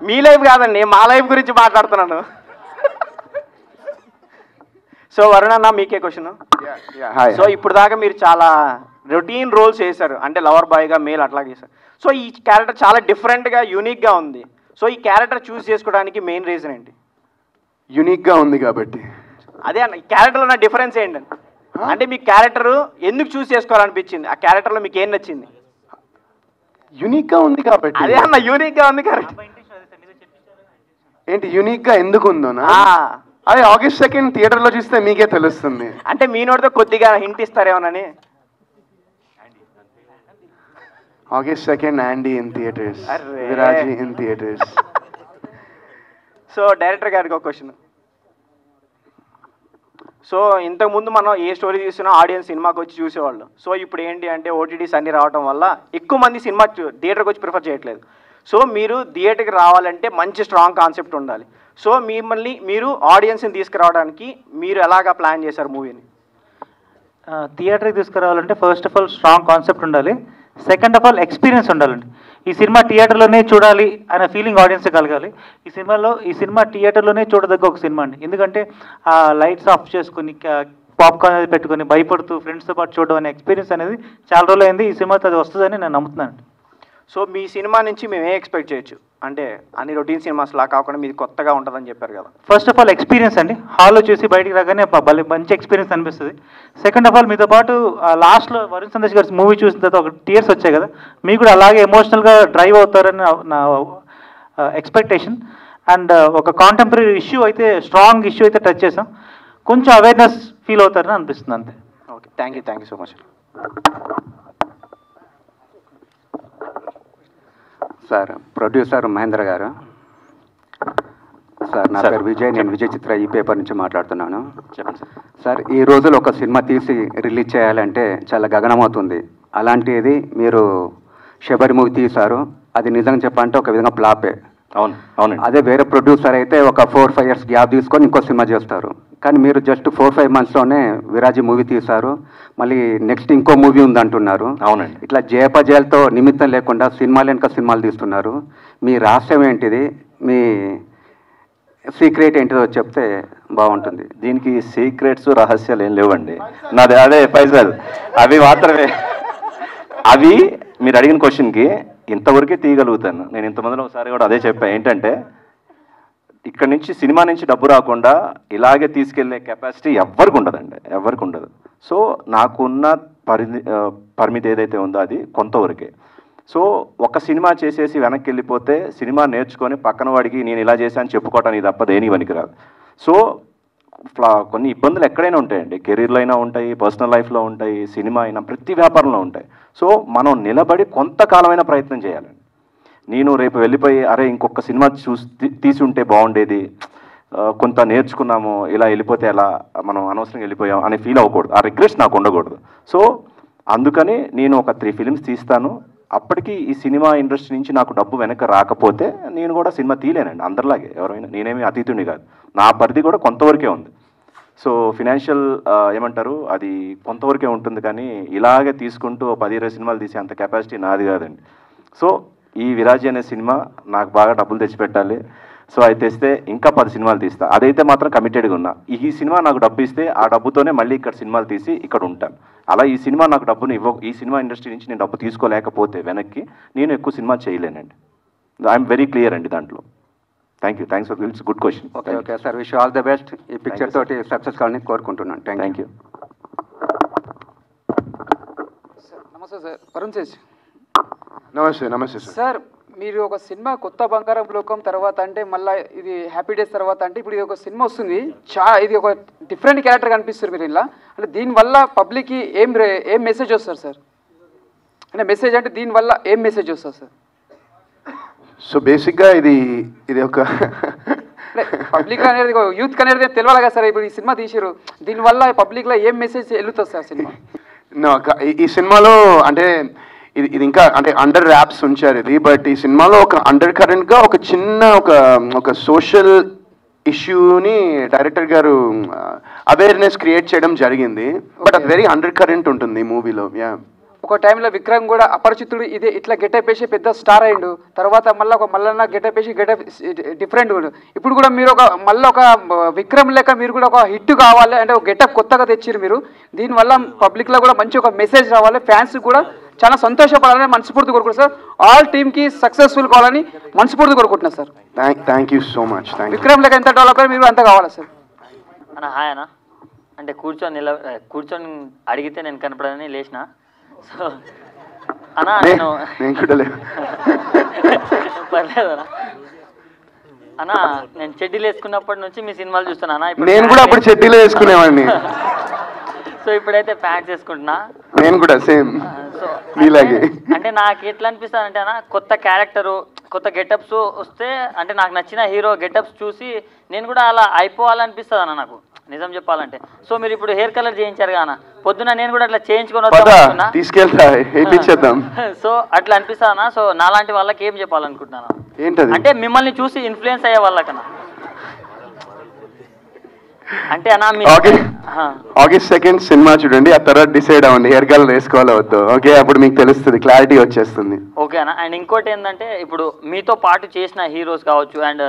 G: మీ లైఫ్ కాదండి, మా లైఫ్ గురించి మాట్లాడుతున్నాను. సో వరుణ్ అన్న, మీకే క్వశ్చన్. సో ఇప్పుడు దాకా మీరు చాలా రొటీన్ రోల్స్ చేశారు, అంటే లవర్ బాయ్గా మేల్ అట్లా చేశారు. సో ఈ క్యారెక్టర్ చాలా డిఫరెంట్గా యూనిక్గా ఉంది. సో ఈ క్యారెక్టర్ చూస్ చేసుకోవడానికి మెయిన్ రీజన్ ఏంటి?
B: యూనిక్గా ఉంది కాబట్టి.
G: అదే అన్న, ఈ క్యారెక్టర్లో ఉన్న డిఫరెన్స్ ఏంటండి? అంటే మీ క్యారెక్టర్ ఎందుకు చూస్ చేసుకోవాలనిపించింది? ఆ క్యారెక్టర్లో మీకు ఏం నచ్చింది?
B: యూనిక్గా ఉంది కాబట్టి.
G: అదే అన్న, యూనిక్గా ఉంది కరెక్ట్.
B: ఏంటి యూనిక్గా ఎందుకు ఉందోనా? అదే August 2nd థియేటర్లో చూస్తే మీకే తెలుస్తుంది.
G: అంటే మీ నోటితో కొద్దిగా హింట్ ఇస్తారేమోనని.
B: August 2nd Andy in theaters. Viraji in theaters.
G: So director గారికి ఒక క్వశ్చన్. సో ఇంతకుముందు మనం ఏ స్టోరీ తీసుకున్నా ఆడియన్స్ సినిమాకి వచ్చి చూసేవాళ్ళు. సో ఇప్పుడు ఏంటి అంటే ఓటీటీస్ అన్ని రావడం వల్ల ఎక్కువ మంది సినిమా థియేటర్కి వచ్చి ప్రిఫర్ చేయట్లేదు. సో మీరు థియేటర్కి రావాలంటే మంచి స్ట్రాంగ్ కాన్సెప్ట్ ఉండాలి. సో మీరు ఆడియన్స్ని తీసుకురావడానికి మీరు ఎలాగా ప్లాన్ చేశారు మూవీని?
D: థియేటర్కి తీసుకురావాలంటే first of all strong concept ఉండాలి, సెకండ్ ఆఫ్ ఆల్ ఎక్స్పీరియన్స్ ఉండాలండి. ఈ సినిమా థియేటర్లోనే చూడాలి అనే ఫీలింగ్ ఆడియన్స్ కలగాలి. ఈ సినిమా థియేటర్లోనే చూడదగ్గ ఒక సినిమా అండి. ఎందుకంటే ఆ లైట్స్ ఆఫ్ చేసుకుని పాప్కార్న్ అనేది పెట్టుకుని భయపడుతూ ఫ్రెండ్స్తో పాటు చూడడం అనే ఎక్స్పీరియన్స్ అనేది చాలా రోజులు అయింది. ఈ సినిమాతో అది వస్తుందని నేను నమ్ముతున్నాను.
G: సో మీ సినిమా నుంచి మేము ఏం ఎక్స్పెక్ట్ చేయొచ్చు? అంటే అన్ని రొటీన్ సినిమాస్ లా కాకుండా మీది కొత్తగా ఉంటుందని చెప్పారు కదా.
D: ఫస్ట్ ఆఫ్ ఆల్ ఎక్స్పీరియన్స్ అండి, హాల్లో చూసి బయటికి రాగానే మంచి ఎక్స్పీరియన్స్ అనిపిస్తుంది. సెకండ్ ఆఫ్ ఆల్ మీతో పాటు లాస్ట్లో వరుణ్ సందేశ్ గారి మూవీ చూసిన తర్వాత ఒక టీయర్స్ వచ్చాయి కదా, మీకు కూడా అలాగే ఎమోషనల్గా డ్రైవ్ అవుతారని నా ఎక్స్పెక్టేషన్. అండ్ ఒక కాంటెంపరీ ఇష్యూ అయితే, స్ట్రాంగ్ ఇష్యూ అయితే టచ్ చేసాం, కొంచెం అవేర్నెస్ ఫీల్ అవుతారని అనిపిస్తుంది అంతే.
G: Okay, thank you so much.
J: Sir, producer Mahendra garu. Sir, నా పేరు విజయ్, నేను విజయ్ చిత్ర ఈ పేపర్ నుంచి మాట్లాడుతున్నాను.
E: చెప్పండి
J: సార్. ఈ రోజులు ఒక సినిమా తీసి రిలీజ్ చేయాలంటే చాలా గగనమవుతుంది. అలాంటిది మీరు శబరి మూవీ తీశారు, అది నిజంగా చెప్పాలంటే ఒక విధంగా ఫ్లాపే.
E: అవునండి.
J: అదే వేరే ప్రొడ్యూసర్ అయితే ఒక 4-5 years గ్యాప్ తీసుకొని ఇంకో సినిమా చేస్తారు. కానీ మీరు జస్ట్ 4-5 monthsలోనే విరాజీ మూవీ తీశారు, మళ్ళీ నెక్స్ట్ ఇంకో మూవీ ఉందంటున్నారు.
E: అవునండి.
J: ఇట్లా జయపజయాలతో నిమిత్తం లేకుండా సినిమాలు వెనుక సినిమాలు తీస్తున్నారు. మీ రహస్యం ఏంటిది, మీ సీక్రెట్ ఏంటిదో చెప్తే బాగుంటుంది.
E: దీనికి సీక్రెట్స్ రహస్యాలు ఏం లేవండి. నాది అదే ఫైజల్, అవి మాత్రమే. అవి మీరు అడిగిన క్వశ్చన్కి ఇంతవరకే తీయగలుగుతాను నేను. ఇంతమందిలో ఒకసారి కూడా అదే చెప్పా, ఏంటంటే ఇక్కడ నుంచి సినిమా నుంచి డబ్బు రాకుండా ఇలాగే తీసుకెళ్లే కెపాసిటీ ఎవరికి ఉండదండి, ఎవరికి ఉండదు. సో నాకున్న పరిమితి ఏదైతే ఉందో అది కొంతవరకే. సో ఒక సినిమా చేసేసి వెనక్కి వెళ్ళిపోతే సినిమా నేర్చుకొని పక్కన వాడికి నేను ఇలా చేశాను చెప్పుకోవటానికి తప్ప దేనికి పనికిరాదు. సో కొన్ని ఇబ్బందులు ఎక్కడైనా ఉంటాయండి, కెరీర్లో అయినా ఉంటాయి, పర్సనల్ లైఫ్లో ఉంటాయి, సినిమా అయినా, ప్రతి వ్యాపారంలో ఉంటాయి. సో మనం నిలబడి కొంతకాలమైన ప్రయత్నం చేయాలండి. నేను రేపు వెళ్ళిపోయి అరే ఇంకొక సినిమా తీసి ఉంటే బాగుండేది, కొంత నేర్చుకున్నాము, ఇలా వెళ్ళిపోతే ఎలా, మనం అనవసరంగా వెళ్ళిపోయాం అని ఫీల్ అవ్వకూడదు. ఆ రిగ్రెట్స్ నాకు ఉండకూడదు. సో అందుకని నేను ఒక 3 films తీస్తాను. అప్పటికి ఈ సినిమా ఇండస్ట్రీ నుంచి నాకు డబ్బు వెనక రాకపోతే నేను కూడా సినిమా తీయలేనండి, అందరిలాగే. ఎవరైనా, నేనేమి అతీతుని కాదు, నా పరిధి కూడా కొంతవరకే ఉంది. సో ఫినాన్షియల్ ఏమంటారు, అది కొంతవరకే ఉంటుంది. కానీ ఇలాగే తీసుకుంటూ 10-20 సినిమాలు తీసే అంత కెపాసిటీ నాది కాదండి. సో ఈ విరాజీ అనే సినిమా నాకు బాగా డబ్బులు తెచ్చిపెట్టాలి. సో అది తెస్తే ఇంకా 10 సినిమాలు తీస్తా, అదైతే మాత్రం కమిటెడ్గా ఉన్నా. ఈ సినిమా నాకు డబ్బు ఇస్తే ఆ డబ్బుతోనే మళ్ళీ ఇక్కడ సినిమాలు తీసి ఇక్కడ ఉంటాను. అలా ఈ సినిమా నాకు డబ్బుని ఈ సినిమా ఇండస్ట్రీ నుంచి నేను డబ్బు తీసుకోలేకపోతే వెనక్కి నేను ఎక్కువ సినిమా చేయలేనండి. ఐఎమ్ వెరీ క్లియర్ అండి దాంట్లో. Thanks for it's good question.
J: Okay sir, wish all the best. ఈ పిక్చర్ తోటి సక్సెస్ కావాలని కోరుకుంటున్నాను. Thank you.
K: నమస్తే సార్, వరుణ్ తేజ్.
B: నమస్తే
K: సార్, మీరు ఒక సినిమా కొత్త బంగారం లోకం తర్వాత అంటే మళ్ళీ ఇది హ్యాపీ డేస్ తర్వాత అంటే ఇప్పుడు ఇది ఒక సినిమా వస్తుంది, ఇది ఒక డిఫరెంట్ క్యారెక్టర్ కనిపిస్తారు మీరు ఇలా. అంటే దీనివల్ల పబ్లిక్కి ఏం మెసేజ్ వస్తారు సార్? అంటే మెసేజ్ అంటే దీనివల్ల ఏం మెసేజ్ వస్తుంది సార్?
B: సో బేసిక్గా ఇది ఒక
K: పబ్లిక్ అనేది యూత్ అనేది తెలియాలి కదా సార్. ఇప్పుడు ఈ సినిమా తీసారు, దీనివల్ల పబ్లిక్లో ఏం మెసేజ్ వెళ్తుంది సార్ సినిమా?
B: ఈ సినిమాలో అంటే ఇది ఇంకా అంటే అండర్ ర్యాప్స్ ఉంచారు ఇది. బట్ ఈ సినిమాలో ఒక అండర్ కరెంట్గా ఒక చిన్న ఒక సోషల్ ఇష్యూని డైరెక్టర్ గారు అవేర్నెస్ క్రియేట్ చేయడం జరిగింది. బట్ అది వెరీ అండర్ కరెంట్ ఉంటుంది ఈ మూవీలో.
K: ఒక టైంలో విక్రమ్ కూడా అపరిచితుడు ఇదే ఇట్లా గెటప్ వేసి పెద్ద స్టార్ అయ్యిండు, తర్వాత మళ్ళీ గెటప్ వేసి గెటప్ డిఫరెంట్. ఇప్పుడు కూడా మీరు మళ్ళీ ఒక విక్రమ్ లెక్క మీరు కూడా ఒక హిట్ కావాలి అంటే ఒక గెటప్ కొత్తగా తెచ్చిరు మీరు. దీనివల్ల పబ్లిక్లో కూడా మంచి ఒక మెసేజ్ రావాలి, ఫ్యాన్స్ కూడా చాలా సంతోషపడాలని మనస్ఫూర్తి కోరుకుంటున్నాను సార్. ఆల్ టీమ్కి సక్సెస్ఫుల్ కావాలని మనస్ఫూర్తి కోరుకుంటున్నాను sir.
B: Thank you so much.
K: Vikram లెక్క ఎంత డెవలప్ అయ్యి మీరు అంత కావాలి సార్.
L: అన్న హాయ్ అన్న. అంటే కూర్చొని అడిగితే నేను కనపడని లేచిన. సో అన్నా నేను పర్లేదన్నా అన్నా, నేను చెడ్డీలు వేసుకున్నప్పటి నుంచి మీ సినిమాలు చూస్తాను అన్న.
B: నేను కూడా అప్పుడు చెడ్డీలు వేసుకునేవాడిని.
L: సో ఇప్పుడైతే ప్యాంట్స్ వేసుకుంటున్నా.
B: నేను కూడా సేమ్ మీలాగే.
L: అంటే నాకు ఎట్లా అనిపిస్తుంది అంటే అన్న, కొత్త క్యారెక్టరు కొత్త గెటప్స్ వస్తే అంటే నాకు నచ్చిన హీరో గెటప్స్ చూసి నేను కూడా అలా అయిపోవాలనిపిస్తుంది అన్న నాకు, నిజం చెప్పాలంటే. సో మీరు ఇప్పుడు హెయిర్ కలర్ చేయించారు కదా అన్న, పొద్దున నేను కూడా అట్లా చేయించుకొని వద్దాం
B: తీసుకెళ్తాం.
L: సో అట్లా అనిపిస్తుంది అన్న. సో నాలాంటి వాళ్ళకి ఏం చెప్పాలనుకుంటున్నాను
B: ఏంటది
L: అంటే మిమ్మల్ని చూసి ఇన్ఫ్లుయెన్స్ అయ్యే వాళ్ళకన్నా అంటే అన్న
B: August 2nd సినిమా చూడండి, ఆ తర్వాత డిసైడ్ అవ్వండి హెయిర్ కలర్ వేసుకోవాలో వద్దు. ఓకే, అప్పుడు మీకు తెలుస్తుంది, క్లారిటీ వచ్చేస్తుంది.
L: ఓకే అన్న. అండ్ ఇంకోటి ఏంటంటే ఇప్పుడు మీతో పాటు చేసిన హీరోస్ కావచ్చు అండ్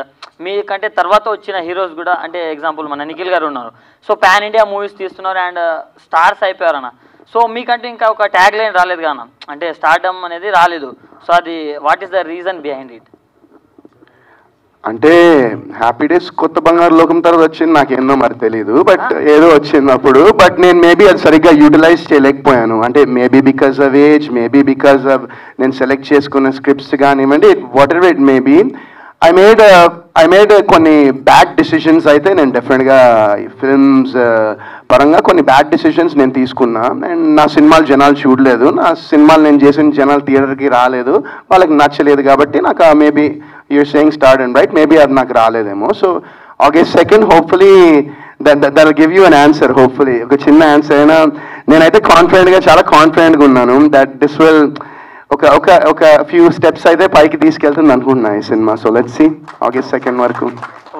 L: మీకంటే తర్వాత వచ్చిన హీరోస్ కూడా, అంటే ఎగ్జాంపుల్ మన నిఖిల్ గారు ఉన్నారు. సో పాన్ ఇండియా మూవీస్ తీస్తున్నారు అండ్ స్టార్స్ అయిపోయారు అన్న. సో మీకంటే ఇంకా ఒక ట్యాగ్ లైన్ రాలేదు కానా, అంటే స్టార్డమ్ అనేది రాలేదు. సో అది what is the reason behind it?
B: అంటే హ్యాపీ డేస్ కొత్త బంగారు లోకం తర్వాత వచ్చింది నాకేందో మరి తెలియదు, బట్ ఏదో వచ్చింది అప్పుడు. బట్ నేను మేబీ అది సరిగ్గా యూటిలైజ్ చేయలేకపోయాను. అంటే maybe because of age, maybe because of నేను సెలెక్ట్ చేసుకున్న స్క్రిప్ట్స్ కానివ్వండి, what ever it maybe. I made కొన్ని బ్యాడ్ డిసిషన్స్ అయితే నేను డెఫినెట్గా ఫిల్మ్స్ పరంగా కొన్ని బ్యాడ్ డిసిషన్స్ నేను తీసుకున్నా. అండ్ నా సినిమాలు జనాలు చూడలేదు, నా సినిమాలు నేను చేసిన జనాలు థియేటర్కి రాలేదు, వాళ్ళకి నచ్చలేదు. కాబట్టి నాకు maybe your saying start and right, maybe అది నాకు రాలేదేమో. So August 2nd hopefully that'll give you an answer. hopefully ఒక చిన్న ఆన్సర్ అయినా నేనైతే కాన్ఫిడెంట్గా చాలా కాన్ఫిడెంట్గా ఉన్నాను దట్ దిస్ విల్ ఒక ఫ్యూ స్టెప్స్ అయితే పైకి తీసుకెళ్తుంది అనుకుంటున్నా ఈ సినిమా. So let's see August 2nd వరకు.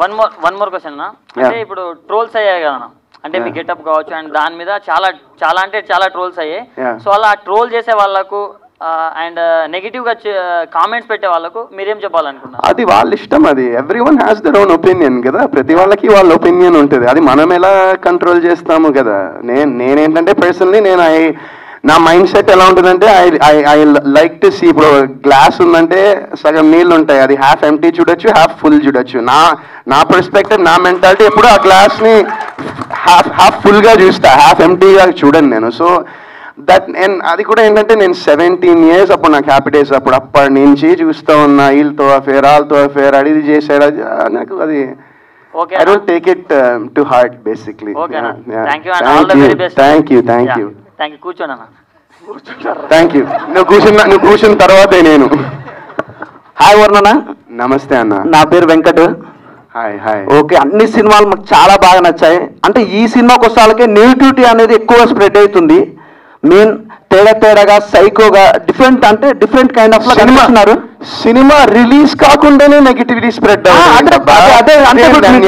L: వన్ మోర్ క్వశ్చన్ అంటే ఇప్పుడు ట్రోల్స్ అయ్యాయి కదా, అంటే మీ గెటప్ కావచ్చు అండ్ దాని మీద చాలా ట్రోల్స్ అయ్యాయి. సో అలా ట్రోల్ చేసే వాళ్ళకు అండ్ నెగిటివ్ గా కామెంట్స్ పెట్టే వాళ్ళకు మీరేం చెప్పాలనుకున్నారు?
B: అది వాళ్ళ ఇష్టం, అది every one has their own opinion కదా, ప్రతి వాళ్ళకి వాళ్ళ ఒపీనియన్ ఉంటుంది. అది మనం ఎలా కంట్రోల్ చేస్తాము కదా. నేనేంటంటే పర్సనలీ నా మైండ్ సెట్ ఎలా ఉంటుందంటే ఐ లైక్ టు సీ, ఇప్పుడు గ్లాస్ ఉందంటే సగం నీళ్ళు ఉంటాయి, అది హాఫ్ ఎంటీ చూడొచ్చు, హాఫ్ ఫుల్ చూడొచ్చు. నా పర్స్పెక్టివ్, నా మెంటాలిటీ ఎప్పుడు ఆ గ్లాస్ని హాఫ్ ఫుల్గా చూస్తా, హాఫ్ ఎంటీగా చూడండి నేను. సో అది కూడా ఏంటంటే నేను 17 years అప్పుడు నాకు హ్యాపీ డేస్ అప్పటి నుంచి చూస్తూ ఉన్నా, వీళ్ళతో అఫేర్ వాళ్ళతో అఫేర్ అది చేసాడు, నాకు అది I don't take it to heart basically. Thank you
L: కూర్చోనా?
B: Thank you. నువ్వు కూర్చున్న తర్వాతే నేను.
M: హాయ్ వర్ణన.
B: నమస్తే అన్న.
M: నా పేరు వెంకట్.
B: హాయ్.
M: ఓకే, అన్ని సినిమాలు మాకు చాలా బాగా నచ్చాయి. అంటే ఈ సినిమాకి వస్తాలకే నెగిటివిటీ అనేది ఎక్కువ స్ప్రెడ్ అవుతుంది. మెయిన్ తేడాగా సైకోగా డిఫరెంట్ కైండ్ ఆఫ్
B: సినిమా రిలీజ్ కాకుండానే నెగిటివిటీ స్ప్రెడ్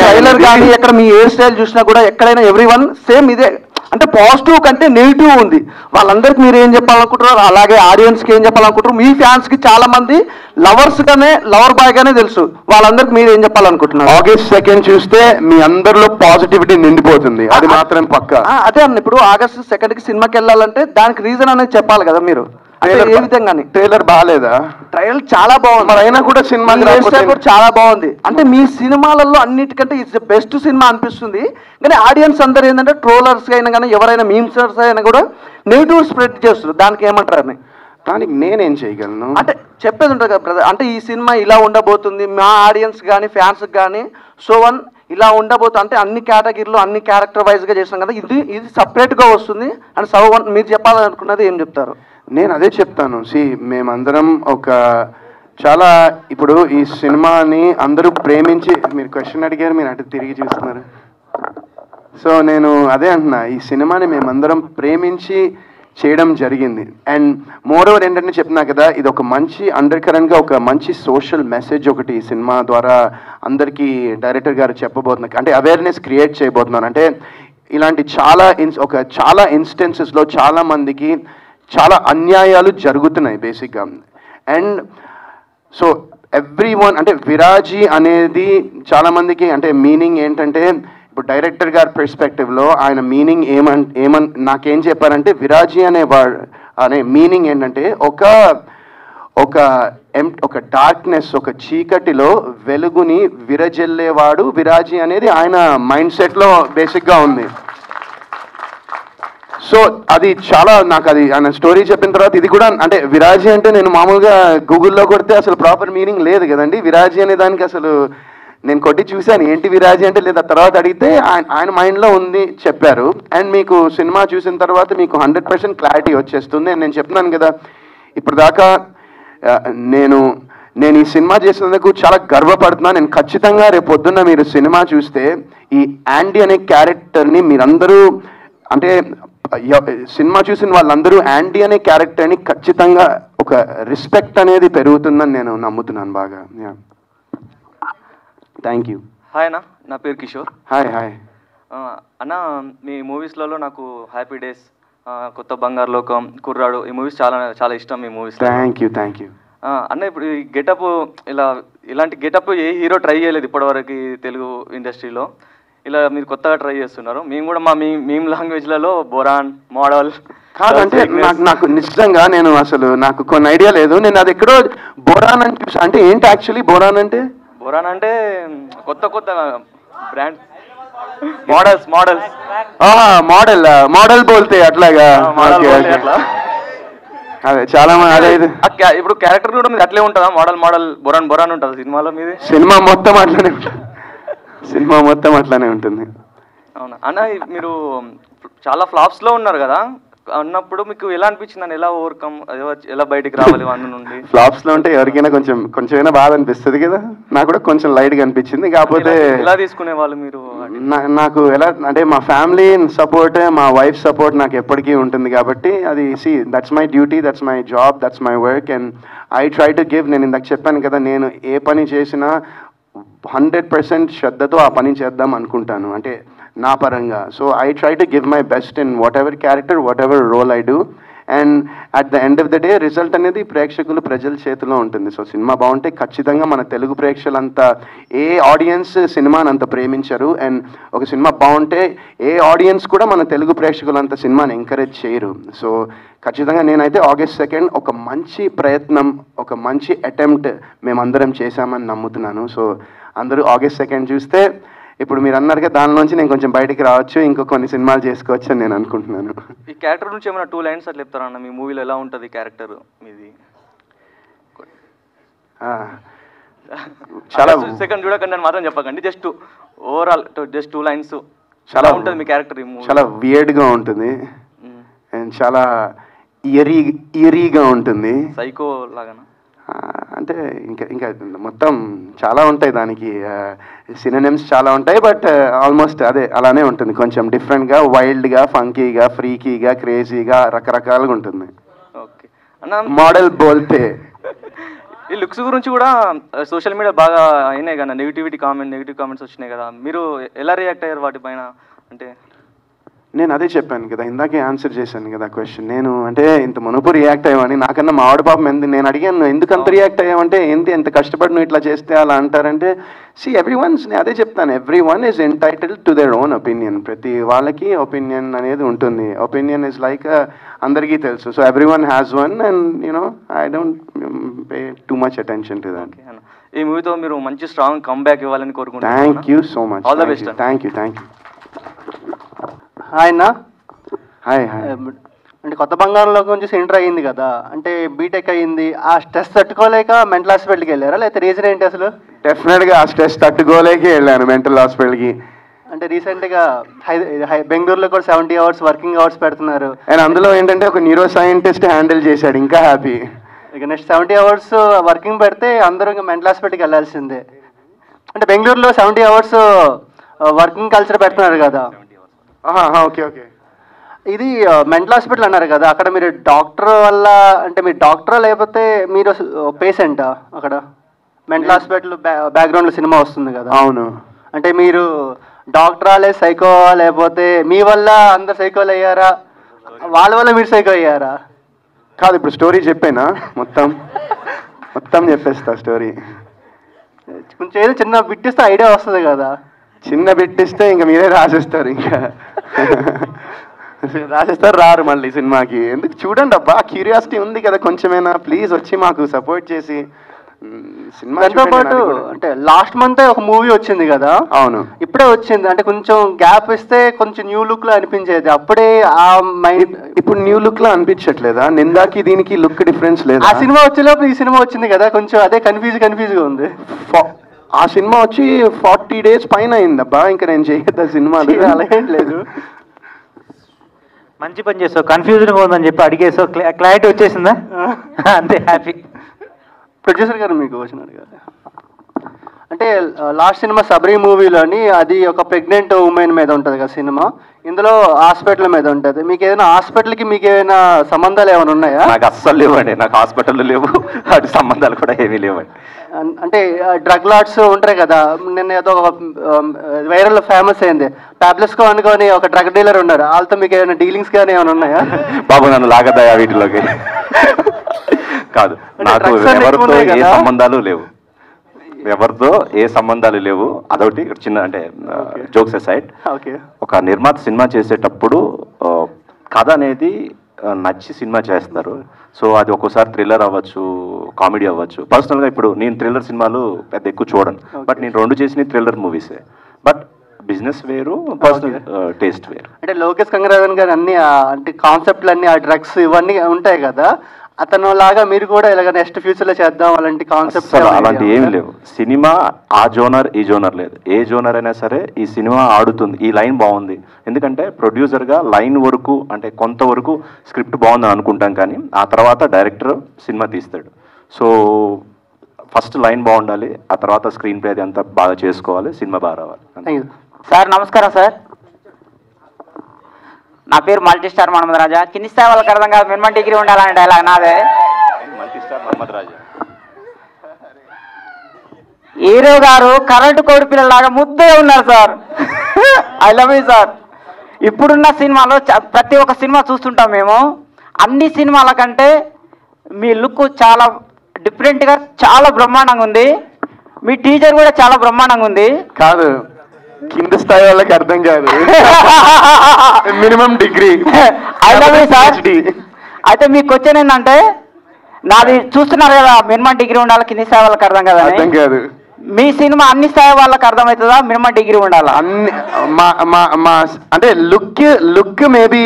M: ట్రైలర్ కానీ ఎక్కడ మీ హెయిర్ స్టైల్ చూసినా కూడా ఎక్కడైనా ఎవ్రీవన్ సేమ్ ఇదే. అంటే పాజిటివ్ కంటే నెగిటివ్ ఉంది. వాళ్ళందరికీ మీరు ఏం చెప్పాలనుకుంటున్నారు, అలాగే ఆడియన్స్కి ఏం చెప్పాలనుకుంటారు, మీ ఫ్యాన్స్కి చాలా మంది లవర్ బాయ్ గానే తెలుసు, వాళ్ళందరికీ మీరు ఏం చెప్పాలనుకుంటున్నారు?
B: August 2nd చూస్తే మీ అందరిలో పాజిటివిటీ నిండిపోతుంది, అది మాత్రం పక్కా.
M: అదే అన్న, ఇప్పుడు August 2nd సినిమాకి వెళ్ళాలంటే దానికి రీజన్ అనేది చెప్పాలి కదా మీరు. ఏ విధంగా
B: ట్రైలర్ బాగాలేదా?
M: ట్రైలర్ చాలా బాగుంది,
B: మరి అయినా కూడా సినిమా
M: కూడా చాలా బాగుంది. అంటే మీ సినిమాలలో అన్నిటికంటే ఇట్స్ ద బెస్ట్ సినిమా అనిపిస్తుంది. కానీ ఆడియన్స్ అందరూ ఏంటంటే ట్రోలర్స్ అయినా కానీ ఎవరైనా మీమ్సర్స్ అయినా కూడా నెగిటివ్ స్ప్రెడ్ చేస్తారు. దానికి ఏమంటారు అని?
B: దానికి నేనేం చేయగలను?
M: అంటే చెప్పేది ఉంటుంది కదా బ్రదర్, అంటే ఈ సినిమా ఇలా ఉండబోతుంది, మా ఆడియన్స్ కానీ ఫ్యాన్స్ కానీ ఇలా ఉండబోతుంది, అంటే అన్ని కేటగిరీలో అన్ని క్యారెక్టర్ వైజ్గా చేసినాం కదా, ఇది సపరేట్గా వస్తుంది అని మీరు చెప్పాలనుకున్నది ఏం చెప్తారు?
B: నేను అదే చెప్తాను. మేమందరం చాలా ఇప్పుడు ఈ సినిమాని అందరూ ప్రేమించి, మీరు క్వశ్చన్ అడిగారు, మీరు అటు తిరిగి చూస్తున్నారు. సో నేను అదే అంటున్నా, ఈ సినిమాని మేమందరం ప్రేమించి చేయడం జరిగింది. అండ్ మోర్ ఓవర్ ఏంటంటే చెప్తున్నా కదా, ఇది ఒక మంచి అండర్ కరెంట్గా ఒక మంచి సోషల్ మెసేజ్ ఒకటి ఈ సినిమా ద్వారా అందరికీ డైరెక్టర్ గారు చెప్పబోతున్నారు, అంటే అవేర్నెస్ క్రియేట్ చేయబోతున్నారు. అంటే ఇలాంటి చాలా ఇన్స్టెన్సెస్లో చాలా మందికి చాలా అన్యాయాలు జరుగుతున్నాయి బేసిక్గా. అండ్ సో ఎవ్రీ వన్, అంటే విరాజీ అనేది చాలామందికి అంటే మీనింగ్ ఏంటంటే, ఇప్పుడు డైరెక్టర్ గారి పర్స్పెక్టివ్లో ఆయన మీనింగ్ నాకేం చెప్పారంటే, విరాజీ అనే మీనింగ్ ఏంటంటే ఒక డార్క్నెస్, ఒక చీకటిలో వెలుగుని విరజల్లేవాడు విరాజీ అనేది ఆయన మైండ్ సెట్లో బేసిక్గా ఉంది. సో అది చాలా నాకు అది ఆయన స్టోరీ చెప్పిన తర్వాత ఇది కూడా, అంటే విరాజీ అంటే నేను మామూలుగా గూగుల్లో కొడితే అసలు ప్రాపర్ మీనింగ్ లేదు కదండి విరాజీ అనే దానికి. అసలు నేను కొట్టి చూశాను ఏంటి విరాజీ అంటే, లేదా తర్వాత అడిగితే ఆయన మైండ్లో ఉంది చెప్పారు. అండ్ మీకు సినిమా చూసిన తర్వాత మీకు 100% క్లారిటీ వచ్చేస్తుంది. నేను చెప్తున్నాను కదా, ఇప్పుడు దాకా నేను ఈ సినిమా చేసినందుకు చాలా గర్వపడుతున్నాను. నేను ఖచ్చితంగా రేపు పొద్దున్న మీరు సినిమా చూస్తే ఈ యాండీ అనే క్యారెక్టర్ని మీరందరూ, అంటే సినిమా చూసిన వాళ్ళందరూ యాండీ అనే క్యారెక్టర్ని ఖచ్చితంగా ఒక రెస్పెక్ట్ అనేది పెరుగుతుందని నేను నమ్ముతున్నాను బాగా.
N: Thank you. హాయ్ అన్న, నా పేరు కిషోర్.
B: హాయ్.
N: అన్న, మీ మూవీస్లలో నాకు హ్యాపీ డేస్, కొత్త బంగారు లోకం, కుర్రాడు, ఈ మూవీస్ చాలా చాలా ఇష్టం. మీ మూవీస్
B: థ్యాంక్ యూ.
N: అన్న, ఇప్పుడు ఈ గెటప్ ఇలాంటి గెటప్ ఏ హీరో ట్రై చేయలేదు ఇప్పటివరకు తెలుగు ఇండస్ట్రీలో. ఇలా మీరు కొత్తగా ట్రై చేస్తున్నారు. మేము కూడా మా మీమ్ లాంగ్వేజ్లలో బొరాన్, మోడల్,
B: కాదంటే నాకు నిజంగా నేను అసలు నాకు కొన్ని ఐడియా లేదు. నేను అది ఎక్కడో బోరాన్ అని చూసా. అంటే ఏంటి యాక్చువల్లీ బోరాన్ అంటే?
N: బోరాన్ అంటే కొత్త కొత్త బ్రాండ్
B: మోడల్ బోల్తే అట్లాగా. అదే చాలా అదే
N: ఇప్పుడు క్యారెక్టర్ కూడా మీది అట్లే ఉంటుందా? మోడల్ బొరాన్ ఉంటుంది సినిమాలో మీది?
B: సినిమా మొత్తం అట్లానే ఉంటుంది.
N: అవునా అన్న, మీరు చాలా ఫ్లాప్స్ లో ఉన్నారు కదా, అన్నప్పుడు మీకు ఎలా అనిపించింది అని, ఎలా ఓవర్కమ్, ఎలా బయటికి రావాలి వన్ నుండి?
B: ఫ్లాప్స్ లో ఉంటే ఎవరికైనా కొంచెమైనా బాధ అనిపిస్తుంది కదా. నాకు కూడా కొంచెం లైట్ గా అనిపించింది. కాకపోతే
N: ఎలా తీసుకునే వాళ్ళు మీరు?
B: నాకు ఎలా అంటే మా ఫ్యామిలీ సపోర్ట్, మా వైఫ్ సపోర్ట్ నాకు ఎప్పటికీ ఉంటుంది కాబట్టి అది that's my duty, that's my job, that's my work and I try to give. నేను ఇందాక చెప్పాను కదా, నేను ఏ పని చేసినా 100% శ్రద్ధతో ఆ పని చేద్దాం అనుకుంటాను, అంటే నా పరంగా. So I try to give my best in whatever character, whatever role I do. And at the end of the day result అనేది ప్రజల చేతిలో ఉంటుంది. సో సినిమా బాగుంటే ఖచ్చితంగా మన తెలుగు ప్రేక్షకులంతా, ఏ ఆడియన్స్ సినిమాని అంత ప్రేమించరు, అండ్ ఒక సినిమా బాగుంటే ఏ ఆడియన్స్ కూడా మన తెలుగు ప్రేక్షకులంత సినిమాని ఎంకరేజ్ చేయరు. సో ఖచ్చితంగా నేనైతే August 2 ఒక మంచి ప్రయత్నం, ఒక మంచి అటెంప్ట్ మేమందరం చేశామని నమ్ముతున్నాను. సో అందరూ August 2 చూస్తే, ఇప్పుడు మీరు అన్నారుగా దానిలోంచి నేను కొంచెం బయటికి రావచ్చు, ఇంకో కొన్ని సినిమాలు చేసుకోవచ్చు అని నేను అనుకుంటున్నాను.
N: ఈ క్యారెక్టర్ నుంచి ఏమైనా 2 లైన్స్ అట్లా చెప్తారన్న? మీ మూవీలో ఎలా ఉంటుంది క్యారెక్టర్ మీది? చాలా సెకండ్ చూడకండి అని మాత్రం చెప్పకండి, జస్ట్ ఓవరాల్ జస్ట్ 2 లైన్స్. చాలా ఉంటుంది మీ క్యారెక్టర్.
B: చాలా వియర్డ్గా ఉంటుంది అండ్ చాలా ఇయరీగా ఉంటుంది.
N: సైకో లాగా
B: అంటే ఇంకా మొత్తం చాలా ఉంటాయి, దానికి సినోనిమ్స్ చాలా ఉంటాయి. బట్ ఆల్మోస్ట్ అదే అలానే ఉంటుంది, కొంచెం డిఫరెంట్గా, వైల్డ్గా, ఫంకీగా, ఫ్రీకీగా, క్రేజీగా, రకరకాలుగా ఉంటుంది.
N: ఓకే,
B: మోడల్ బోల్తే.
N: ఈ లుక్స్ గురించి కూడా సోషల్ మీడియా బాగా అయినాయి కదా, నెగిటివ్ కామెంట్స్ వచ్చినాయి కదా, మీరు ఎలా రియాక్ట్ అయ్యారు వాటిపైన? అంటే
B: నేను అదే చెప్పాను కదా, ఇందాకే ఆన్సర్ చేశాను కదా క్వశ్చన్. నేను అంటే ఇంత మునుపు రియాక్ట్ అయ్యామని, నాకన్నా మా ఆవిడ పాపం నేను అడిగాను ఎందుకు అంత రియాక్ట్ అయ్యామంటే, ఎంత కష్టపడి నువ్వు ఇట్లా చేస్తే అలా అంటారంటే, నేను అదే చెప్తాను, everyone is entitled to their own opinion. ప్రతి వాళ్ళకి ఒపీనియన్ అనేది ఉంటుంది. ఒపీనియన్ ఇస్ లైక్ అందరికీ తెలుసు. So everyone has one and you know I don't pay too much attention to that.
N: ఈ మూవీతో మీరు మంచి స్ట్రాంగ్ కమ్బ్యాక్ ఇవ్వాలని కోరుకుంటున్నాను.
B: Thank you so much.
N: All the best.
B: Thank you.
O: Hi అన్న. హాయ్. అంటే కొత్త బంగారంలో కొంచెం ఎంటర్ అయ్యింది కదా, అంటే బీటెక్ అయ్యింది, ఆ స్ట్రెస్ తట్టుకోలేక మెంటల్ హాస్పిటల్కి వెళ్ళారా, లేకపోతే రీజన్ ఏంటి అసలు?
B: డెఫినెట్గా ఆ స్ట్రెస్ తట్టుకోలేకే వెళ్ళాను మెంటల్ హాస్పిటల్కి.
O: అంటే రీసెంట్గా బెంగళూరులో కూడా 70 hours వర్కింగ్ అవర్స్ పెడుతున్నారు.
B: అండ్ అందులో ఏంటంటే ఒక న్యూరో సైంటిస్ట్ హ్యాండిల్ చేశాడు, ఇంకా హ్యాపీ.
O: ఇక నెక్స్ట్ 70 hours వర్కింగ్ పెడితే అందరూ ఇంకా మెంటల్ హాస్పిటల్కి వెళ్ళాల్సిందే. అంటే బెంగళూరులో 70 hours వర్కింగ్ కల్చర్ పెడుతున్నారు కదా.
B: ఓకే.
O: ఇది మెంటల్ హాస్పిటల్ అన్నారు కదా, అక్కడ మీరు డాక్టర్ వల్ల, అంటే మీరు డాక్టరా లేకపోతే మీరు పేషెంటా? అక్కడ మెంటల్ హాస్పిటల్ బ్యాక్గ్రౌండ్లో సినిమా వస్తుంది కదా.
B: అవును.
O: అంటే మీరు డాక్టరా లేదు సైకో, లేకపోతే మీ వల్ల అందరు సైకోలు అయ్యారా, వాళ్ళ వల్ల మీరు సైకో అయ్యారా?
B: కాదు, ఇప్పుడు స్టోరీ చెప్పేనా? మొత్తం చెప్పేస్తా స్టోరీ.
O: కొంచెం ఏదో చిన్న బిట్టిస్తే ఐడియా వస్తుంది కదా.
B: చిన్న బిట్టిస్తే ఇంకా మీరే రాసేస్తారు, రారు మళ్ళీ సినిమాకి. ఎందుకు చూడండి అబ్బా, క్యూరియాసిటీ ఉంది కదా కొంచెమైనా, ప్లీజ్ వచ్చి మాకు సపోర్ట్ చేసి సినిమా.
O: దాంతో పాటు అంటే లాస్ట్ మంత్ ఒక మూవీ వచ్చింది కదా.
B: అవును,
O: ఇప్పుడే వచ్చింది. అంటే కొంచెం గ్యాప్ ఇస్తే కొంచెం న్యూ లుక్ లో అనిపించేది, అప్పుడే ఆ మైండ్.
B: ఇప్పుడు న్యూ లుక్ లో అనిపించట్లేదా? నిందాకి దీనికి లుక్ డిఫరెన్స్ లేదా?
O: ఆ సినిమా వచ్చేలోపు ఈ సినిమా వచ్చింది కదా, కొంచెం అదే కన్ఫ్యూజ్ గా ఉంది.
B: ఆ సినిమా వచ్చి 40 days పైన అయిందబ్బా, ఇంకా నేను చేయొద్దా సినిమాలు?
O: అలాగేం లేదు,
D: మంచి పని చేస్తావు. కన్ఫ్యూజన్గా ఉందని చెప్పి అడిగేసావు, క్లారిటీ వచ్చేసిందా? అంతే, హ్యాపీ.
O: ప్రొడ్యూసర్ గారు మీకు క్వశ్చన్ అడిగారు. అంటే లాస్ట్ సినిమా సబరీ మూవీలోని అది ఒక ప్రెగ్నెంట్ ఉమెన్ మీద ఉంటుంది కదా సినిమా, ఇందులో హాస్పిటల్ మీద ఉంటుంది. మీకు ఏదైనా హాస్పిటల్కి మీకు ఏమైనా సంబంధాలు ఏమైనా ఉన్నాయా?
E: నాకు అస్సలు లేవండి, నాకు హాస్పిటల్ లేవు, అటు సంబంధాలు కూడా ఏమీ లేవండి.
O: అంటే డ్రగ్ లాట్స్ ఉంటాయి కదా, నిన్న ఏదో ఒక వైరల్ ఫేమస్ అయింది, ప్యాబ్లెస్కో అనుకొని ఒక డ్రగ్ డీలర్ ఉన్నారు, వాళ్ళతో మీకు ఏమైనా డీలింగ్స్ కానీ ఏమైనా ఉన్నాయా?
E: బాబు నన్ను లాగదయా వీటిలోకి. కాదు, నాకు ఎవరితో ఏ సంబంధాలు లేవు, ఎవరితో ఏ సంబంధాలు లేవు. అదొకటి చిన్న, అంటే జోక్స్ అసైడ్, ఒక నిర్మాత సినిమా చేసేటప్పుడు కథ అనేది నచ్చి సినిమా చేస్తారు. సో అది ఒక్కోసారి థ్రిల్లర్ అవ్వచ్చు, కామెడీ అవ్వచ్చు. పర్సనల్గా ఇప్పుడు నేను థ్రిల్లర్ సినిమాలు పెద్ద ఎక్కువ చూడను, బట్ నేను 2 చేసిన థ్రిల్లర్ మూవీసే. బట్ బిజినెస్ వేరు, పర్సనల్ టేస్ట్ వేరు.
O: అంటే లోకేష్ కంగరాజన్ గారు అన్ని అంటే కాన్సెప్ట్లు అన్ని, ఆ డ్రగ్స్ ఇవన్నీ ఉంటాయి కదా, అతను లాగా మీరు కూడా ఇలాగ నెక్స్ట్ ఫ్యూచర్లో చేద్దాం అలాంటి కాన్సెప్ట్స్?
E: అలాంటి ఏమి లేవు. సినిమా ఆ జోనర్ ఈ జోనర్ లేదు, ఏ జోనర్ అయినా సరే ఈ సినిమా ఆడుతుంది. ఈ లైన్ బాగుంది, ఎందుకంటే ప్రొడ్యూసర్గా లైన్ వరకు అంటే కొంతవరకు స్క్రిప్ట్ బాగుందని అనుకుంటాం, కానీ ఆ తర్వాత డైరెక్టర్ సినిమా తీస్తాడు. సో ఫస్ట్ లైన్ బాగుండాలి, ఆ తర్వాత స్క్రీన్ ప్లే అది అంతా బాగా చేసుకోవాలి, సినిమా బాగా రావాలి.
P: సార్ నమస్కారం సార్, నా పేరు మల్టీ స్టార్ మహమ్మద్ రాజా. కింది స్థాయి వాళ్ళకి అర్థం కాదు, మినిమం డిగ్రీ ఉండాలని డైలాగ్ నాదే.
E: మల్టీ స్టార్ మహమ్మద్ రాజా.
P: హీరో గారు కరెంటు కోడి పిల్లలాగా ముద్దగా ఉన్నారు sir. I love you sir. ఇప్పుడున్న సినిమాలో ప్రతి ఒక్క సినిమా చూస్తుంటాం మేము, అన్ని సినిమాల కంటే మీ లుక్ చాలా డిఫరెంట్గా చాలా బ్రహ్మాండంగా ఉంది. మీ టీచర్ కూడా చాలా బ్రహ్మాండంగా ఉంది.
B: కాదు, కింద స్థాయి వాళ్ళకి అర్థం కాదు, minimum degree.
P: I love you sir. అయితే మీ క్వశ్చన్ ఏంటంటే, నాది చూస్తున్నారు కదా, మినిమం డిగ్రీ ఉండాలి, కింది స్థాయి వాళ్ళకి అర్థం కదా.
B: అర్థం కాదు.
P: మీ సినిమా అన్ని స్థాయి వాళ్ళకి అర్థమవుతుందా, మినిమం డిగ్రీ ఉండాలా?
B: అన్ని మా అంటే లుక్ మేబీ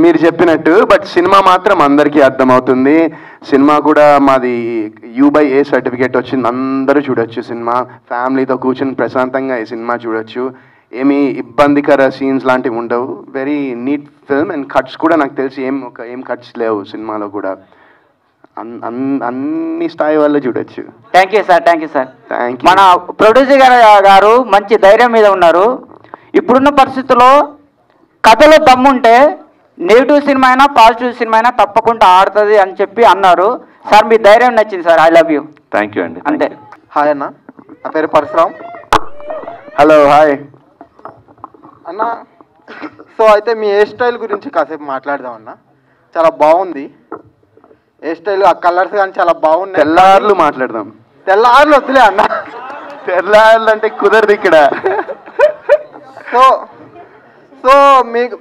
B: మీరు చెప్పినట్టు, బట్ సినిమా మాత్రం అందరికీ అర్థమవుతుంది. సినిమా కూడా మాది U/A సర్టిఫికేట్ వచ్చింది, అందరూ చూడొచ్చు సినిమా. ఫ్యామిలీతో కూర్చొని ప్రశాంతంగా ఈ సినిమా చూడొచ్చు, ఏమీ ఇబ్బందికర సీన్స్ లాంటివి ఉండవు. Very neat film. And cuts కూడా నాకు తెలిసి ఏం కట్స్ లేవు సినిమాలో కూడా. అన్ని స్థాయి వాళ్ళు చూడొచ్చు.
P: Thank you sir, thank you sir.
B: Thank you.
P: మన ప్రొడ్యూసర్ గారు మంచి ధైర్యం మీద ఉన్నారు. ఇప్పుడున్న పరిస్థితుల్లో కథలో దమ్ముంటే నెగిటివ్ సినిమా అయినా పాజిటివ్ సినిమా అయినా తప్పకుండా ఆడుతుంది అని చెప్పి అన్నారు సార్. మీ ధైర్యం నచ్చింది sir. I love you.
E: Thank you అండి.
P: అంతే.
Q: హాయ్ అన్న, నా పేరు పరశురామ్.
B: హలో, హాయ్
Q: అన్న. సో అయితే మీ హెయిర్ స్టైల్ గురించి కాసేపు మాట్లాడదాం అన్న. చాలా బాగుంది హెయిర్ స్టైల్, ఆ కలర్స్ కానీ చాలా బాగున్నాయి.
B: తెల్లార్లు మాట్లాడదాం.
Q: తెల్లార్లు వద్దులే అన్న,
B: తెల్లార్లు అంటే కుదరదు ఇక్కడ.
Q: సో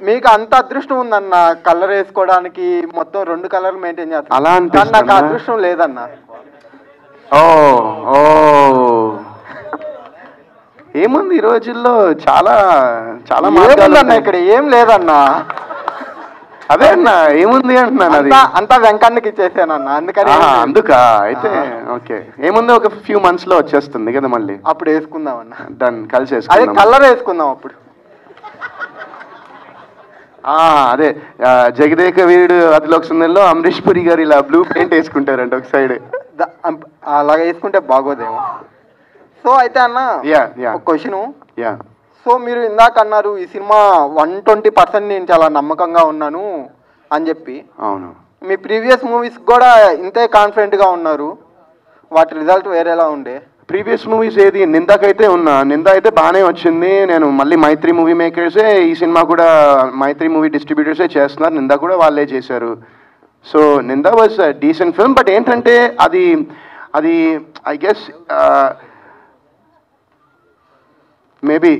Q: మీకు అంత అదృష్టం ఉందన్న కలర్ వేసుకోవడానికి, మొత్తం 2 కలర్లు మెయింటైన్ చేస్తాను.
B: అలా
Q: కానీ నాకు అదృష్టం లేదన్న.
B: ఓ ఏముంది ఈ రోజుల్లో, చాలా చాలా
Q: ఏముందన్న ఇక్కడ, ఏం లేదన్నా.
B: అదే అన్న, ఏముంది అంటున్నాను. అది
Q: అంతా వెంకన్నకి ఇచ్చేసానన్న, అందుకని.
B: అందుకా అయితే ఓకే. ఏముంది, ఒక ఫ్యూ మంత్స్ లో వచ్చేస్తుంది కదా మళ్ళీ,
Q: అప్పుడు వేసుకుందాం అన్న.
B: డన్, కలిసి
Q: అదే
B: వేసుకుందాం.
Q: కలర్ వేసుకుందాం అప్పుడు.
B: అదే జగదేక వీరుడు అతిలోక సుందరిలో అమరీష్ పురి గారు ఇలా బ్లూ పెయింట్ వేసుకుంటారంట ఒక సైడ్.
Q: అలాగ వేసుకుంటే బాగోదేమో. సో అయితే అన్న, ఒక క్వశ్చన్. సో మీరు ఇందాక అన్నారు ఈ సినిమా 120% నేను చాలా నమ్మకంగా ఉన్నాను అని చెప్పి.
B: అవును.
Q: మీ ప్రీవియస్ మూవీస్ కూడా ఇంతే కాన్ఫిడెంట్గా ఉన్నారు, వాటి రిజల్ట్ వేరేలా ఉండే.
B: ప్రీవియస్ మూవీస్ ఏది, నిందాకైతే ఉన్నా, నింద అయితే బాగానే వచ్చింది. నేను మళ్ళీ మైత్రి మూవీ మేకర్సే ఈ సినిమా కూడా, మైత్రి మూవీ డిస్ట్రిబ్యూటర్సే చేస్తున్నారు, నింద కూడా వాళ్ళే చేశారు. సో నింద వాజ్ డీసెంట్ ఫిల్మ్. బట్ ఏంటంటే అది ఐ గెస్ మేబీ